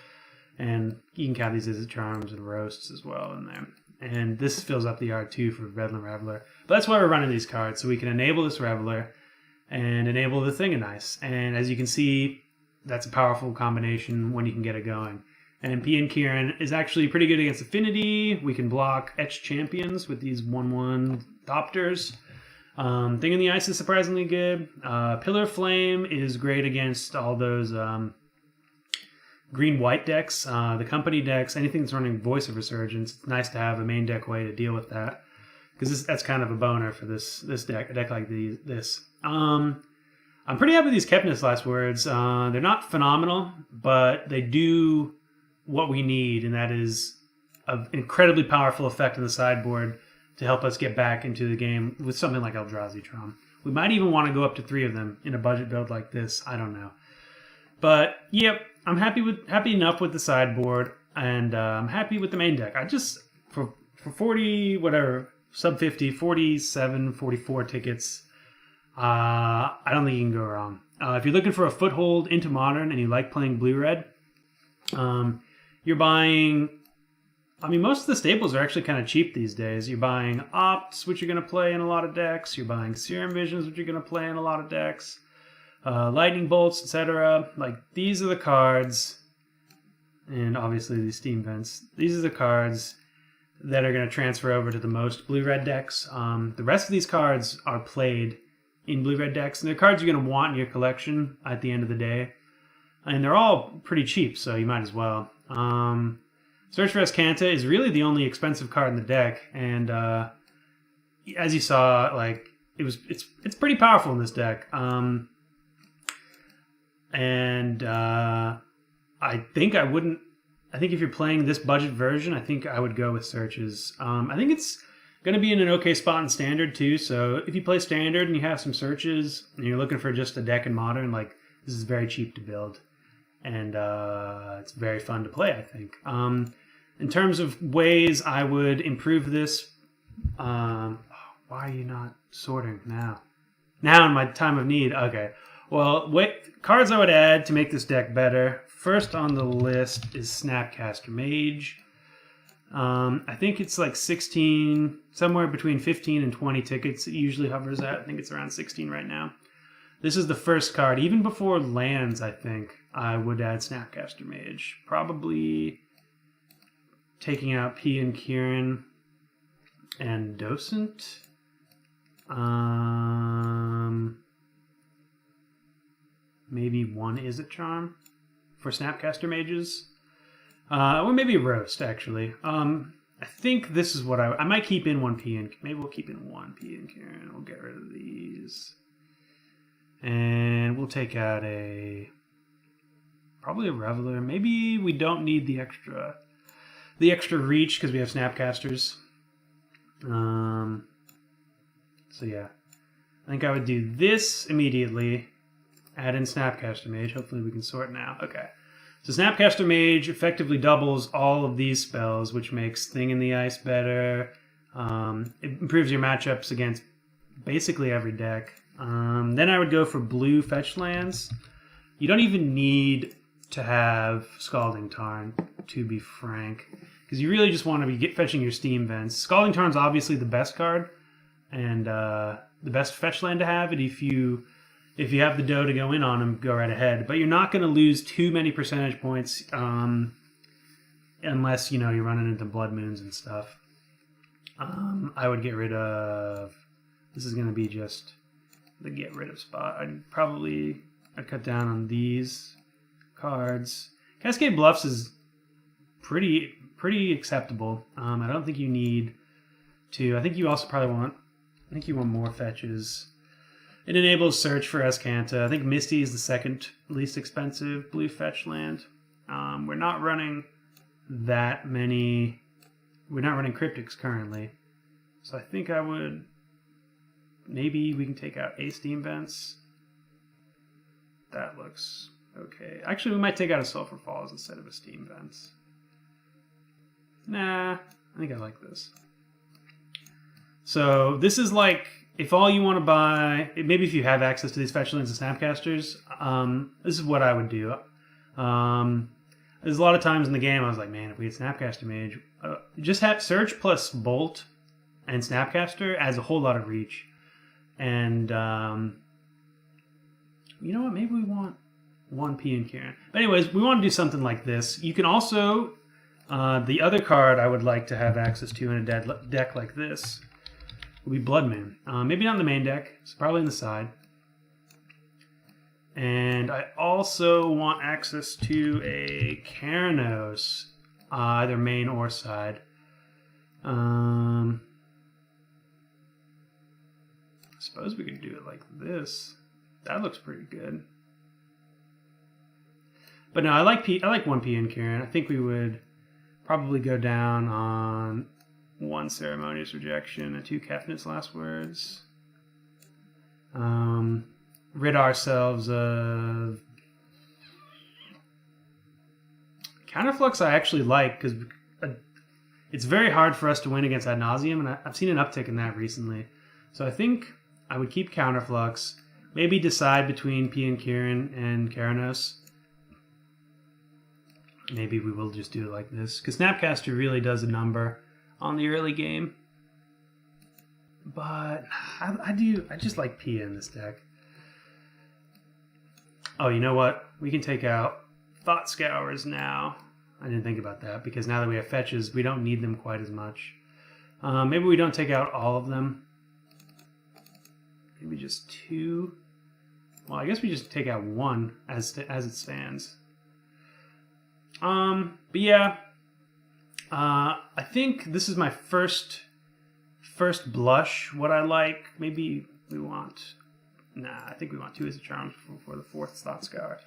and you can count these as charms and roasts as well in there. And this fills up the R2 for Bedlam Reveler. But that's why we're running these cards, so we can enable this Reveler and enable the Thing of Nice. And as you can see, that's a powerful combination when you can get it going. And P and Kieran is actually pretty good against Affinity. We can block Etched Champions with these 1/1 Thopters. Thing in the Ice is surprisingly good. Pillar Flame is great against all those green-white decks, the company decks, anything that's running Voice of Resurgence. It's nice to have a main deck way to deal with that, because that's kind of a boner for this deck, a deck like this. I'm pretty happy with these Kepnit's last words. They're not phenomenal, but they do what we need, and that is an incredibly powerful effect in the sideboard to help us get back into the game with something like Eldrazi-tron. We might even want to go up to 3 of them in a budget build like this. I don't know. But, yep, I'm happy enough with the sideboard, and I'm happy with the main deck. I just, for 40, whatever, sub 50, 47, 44 tickets, I don't think you can go wrong. If you're looking for a foothold into Modern and you like playing blue-red, you're buying... I mean, most of the staples are actually kind of cheap these days. You're buying Opts, which you're going to play in a lot of decks. You're buying Serum Visions, which you're going to play in a lot of decks. Lightning Bolts, etc. These are the cards, and obviously these Steam Vents. These are the cards that are going to transfer over to the most blue-red decks. The rest of these cards are played in blue-red decks, and they're cards you're going to want in your collection at the end of the day. And they're all pretty cheap, so you might as well. Search for Azcanta is really the only expensive card in the deck, and as you saw, it's pretty powerful in this deck. I think if you're playing this budget version, I think I would go with Searches. I think it's Going to be in an okay spot in Standard too, so if you play Standard and you have some searches and you're looking for just a deck in Modern, like this is very cheap to build, and it's very fun to play, I think. In terms of ways I would improve this, why are you not sorting now? Now in my time of need, okay. Well, cards I would add to make this deck better. First on the list is Snapcaster Mage. I think it's like 16, somewhere between 15 and 20 tickets it usually hovers at. I think it's around 16 right now. This is the first card. Even before lands, I think I would add Snapcaster Mage. Probably taking out P and Kieran and Docent. Maybe one Izzet Charm for Snapcaster Mages. Or maybe a Roast, actually. I think this is what I might keep in one P and... Maybe we'll keep in one P and Kieran. We'll get rid of these. And we'll take out probably a Reveler. Maybe we don't need the extra reach because we have Snapcasters. So yeah. I think I would do this immediately. Add in Snapcaster Mage. Hopefully we can sort now. Okay. So Snapcaster Mage effectively doubles all of these spells, which makes Thing in the Ice better. It improves your matchups against basically every deck. Then I would go for blue fetch lands. You don't even need to have Scalding Tarn, to be frank, because you really just want to be fetching your Steam Vents. Scalding Tarn's obviously the best card and the best fetch land to have. And if you have the dough to go in on them, go right ahead. But you're not going to lose too many percentage points unless, you're running into Blood Moons and stuff. I would get rid of... This is going to be just the get rid of spot. I'd cut down on these cards. Cascade Bluffs is pretty acceptable. I don't think you need to... I think you also probably want... I think you want more fetches. It enables search for Azcanta. I think Misty is the second least expensive blue fetch land. We're not running that many. We're not running Cryptics currently. So I think I would... Maybe we can take out a Steam Vents. That looks okay. Actually, we might take out a Sulphur Falls instead of a Steam Vents. Nah, I think I like this. So this is like... If all you want to buy, maybe if you have access to these fetch lands and Snapcasters, this is what I would do. There's a lot of times in the game I was like, man, if we had Snapcaster Mage, just have Search plus Bolt and Snapcaster adds a whole lot of reach. And you know what? Maybe we want one P and Kieran. But anyways, we want to do something like this. You can also, the other card I would like to have access to in a deck like this will be Blood Moon. Maybe not in the main deck. It's probably in the side. And I also want access to a Keranos, either main or side. I suppose we could do it like this. That looks pretty good. But no, I like one P in Kieran. I think we would probably go down on one Ceremonious Rejection and two Kefnit's Last Words. Rid ourselves of Counterflux. I actually like because it's very hard for us to win against Ad Nauseam, and I've seen an uptick in that recently. So I think I would keep Counterflux. Maybe decide between P and Kieran and Keranos. Maybe we will just do it like this because Snapcaster really does a number on the early game. But I just like P in this deck. Oh, you know what? We can take out Thought Scours now. I didn't think about that because now that we have fetches, we don't need them quite as much. Maybe we don't take out all of them. Maybe just two. Well, I guess we just take out one as it stands. But yeah, I think this is my first blush. What I like, maybe we want. Nah, I think we want two as a charm for the fourth Thought Scour.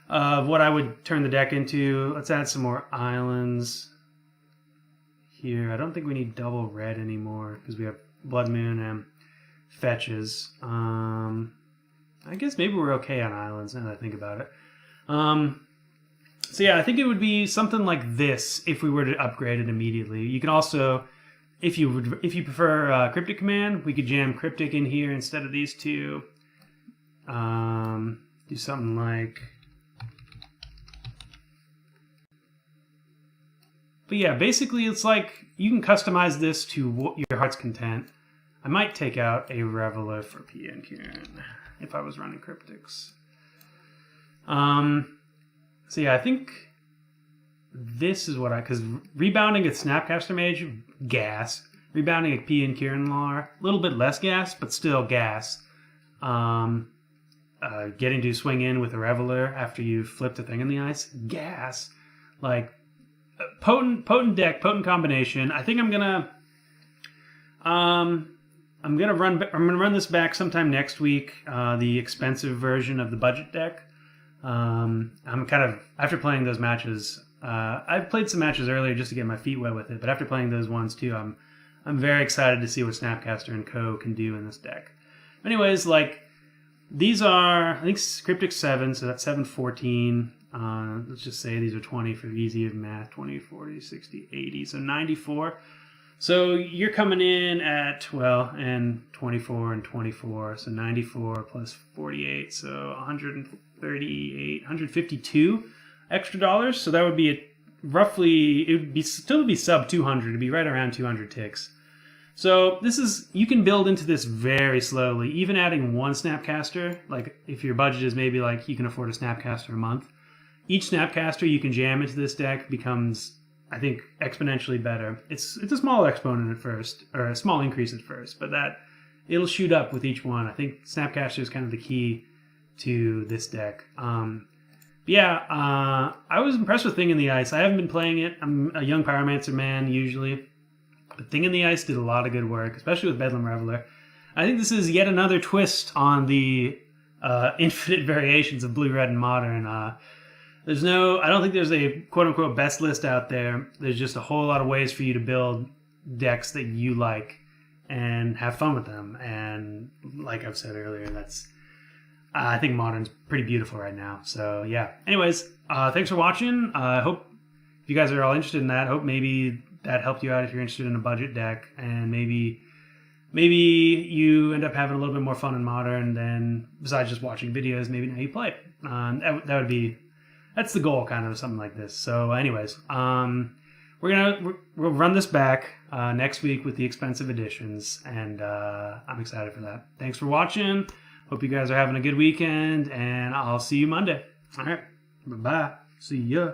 What I would turn the deck into. Let's add some more islands here. I don't think we need double red anymore because we have Blood Moon and fetches. I guess maybe we're okay on islands now that I think about it. So yeah, I think it would be something like this if we were to upgrade it immediately. You can also, if you prefer Cryptic Command, we could jam Cryptic in here instead of these two. Do something like... But yeah, basically it's like you can customize this to your heart's content. I might take out a Reveler for PN Kieran if I was running Cryptics. So yeah, I think this is what because rebounding at Snapcaster Mage, gas. Rebounding at PN Kieran Lar, a little bit less gas, but still gas. Getting to swing in with a Reveler after you've flipped a thing in the ice, gas. Like, potent deck, potent combination. I think I'm gonna run this back sometime next week. The expensive version of the budget deck. I'm kind of after playing those matches. I've played some matches earlier just to get my feet wet with it, but after playing those ones too, I'm very excited to see what Snapcaster and Co can do in this deck. Anyways, like these are I think Cryptic 7, so that's 714. Let's just say these are 20 for easy math. 20, 40, 60, 80, so 94. So you're coming in at, well, and 24 and 24, so 94 plus 48, so 138, 152 extra dollars. So that would be roughly, it would be still be sub 200, it'd be right around 200 ticks. So this is, you can build into this very slowly, even adding one Snapcaster, like if your budget is maybe like you can afford a Snapcaster a month. Each Snapcaster you can jam into this deck becomes, I think, exponentially better. It's a small exponent at first, or a small increase at first, but that it'll shoot up with each one. I think Snapcaster is kind of the key to this deck. I was impressed with Thing in the Ice. I haven't been playing it. I'm a young Pyromancer man usually, but Thing in the Ice did a lot of good work, especially with Bedlam Reveler. I think this is yet another twist on the infinite variations of Blue, Red, and Modern. I don't think there's a quote-unquote best list out there. There's just a whole lot of ways for you to build decks that you like and have fun with them. And like I've said earlier, I think Modern's pretty beautiful right now. So yeah. Anyways, thanks for watching. I hope if you guys are all interested in that, hope maybe that helped you out if you're interested in a budget deck. And maybe you end up having a little bit more fun in Modern than, besides just watching videos, maybe now you play it. That's the goal, kind of, something like this. So anyways, we'll run this back next week with the expensive editions, and I'm excited for that. Thanks for watching. Hope you guys are having a good weekend, and I'll see you Monday. All right. Bye-bye. See ya.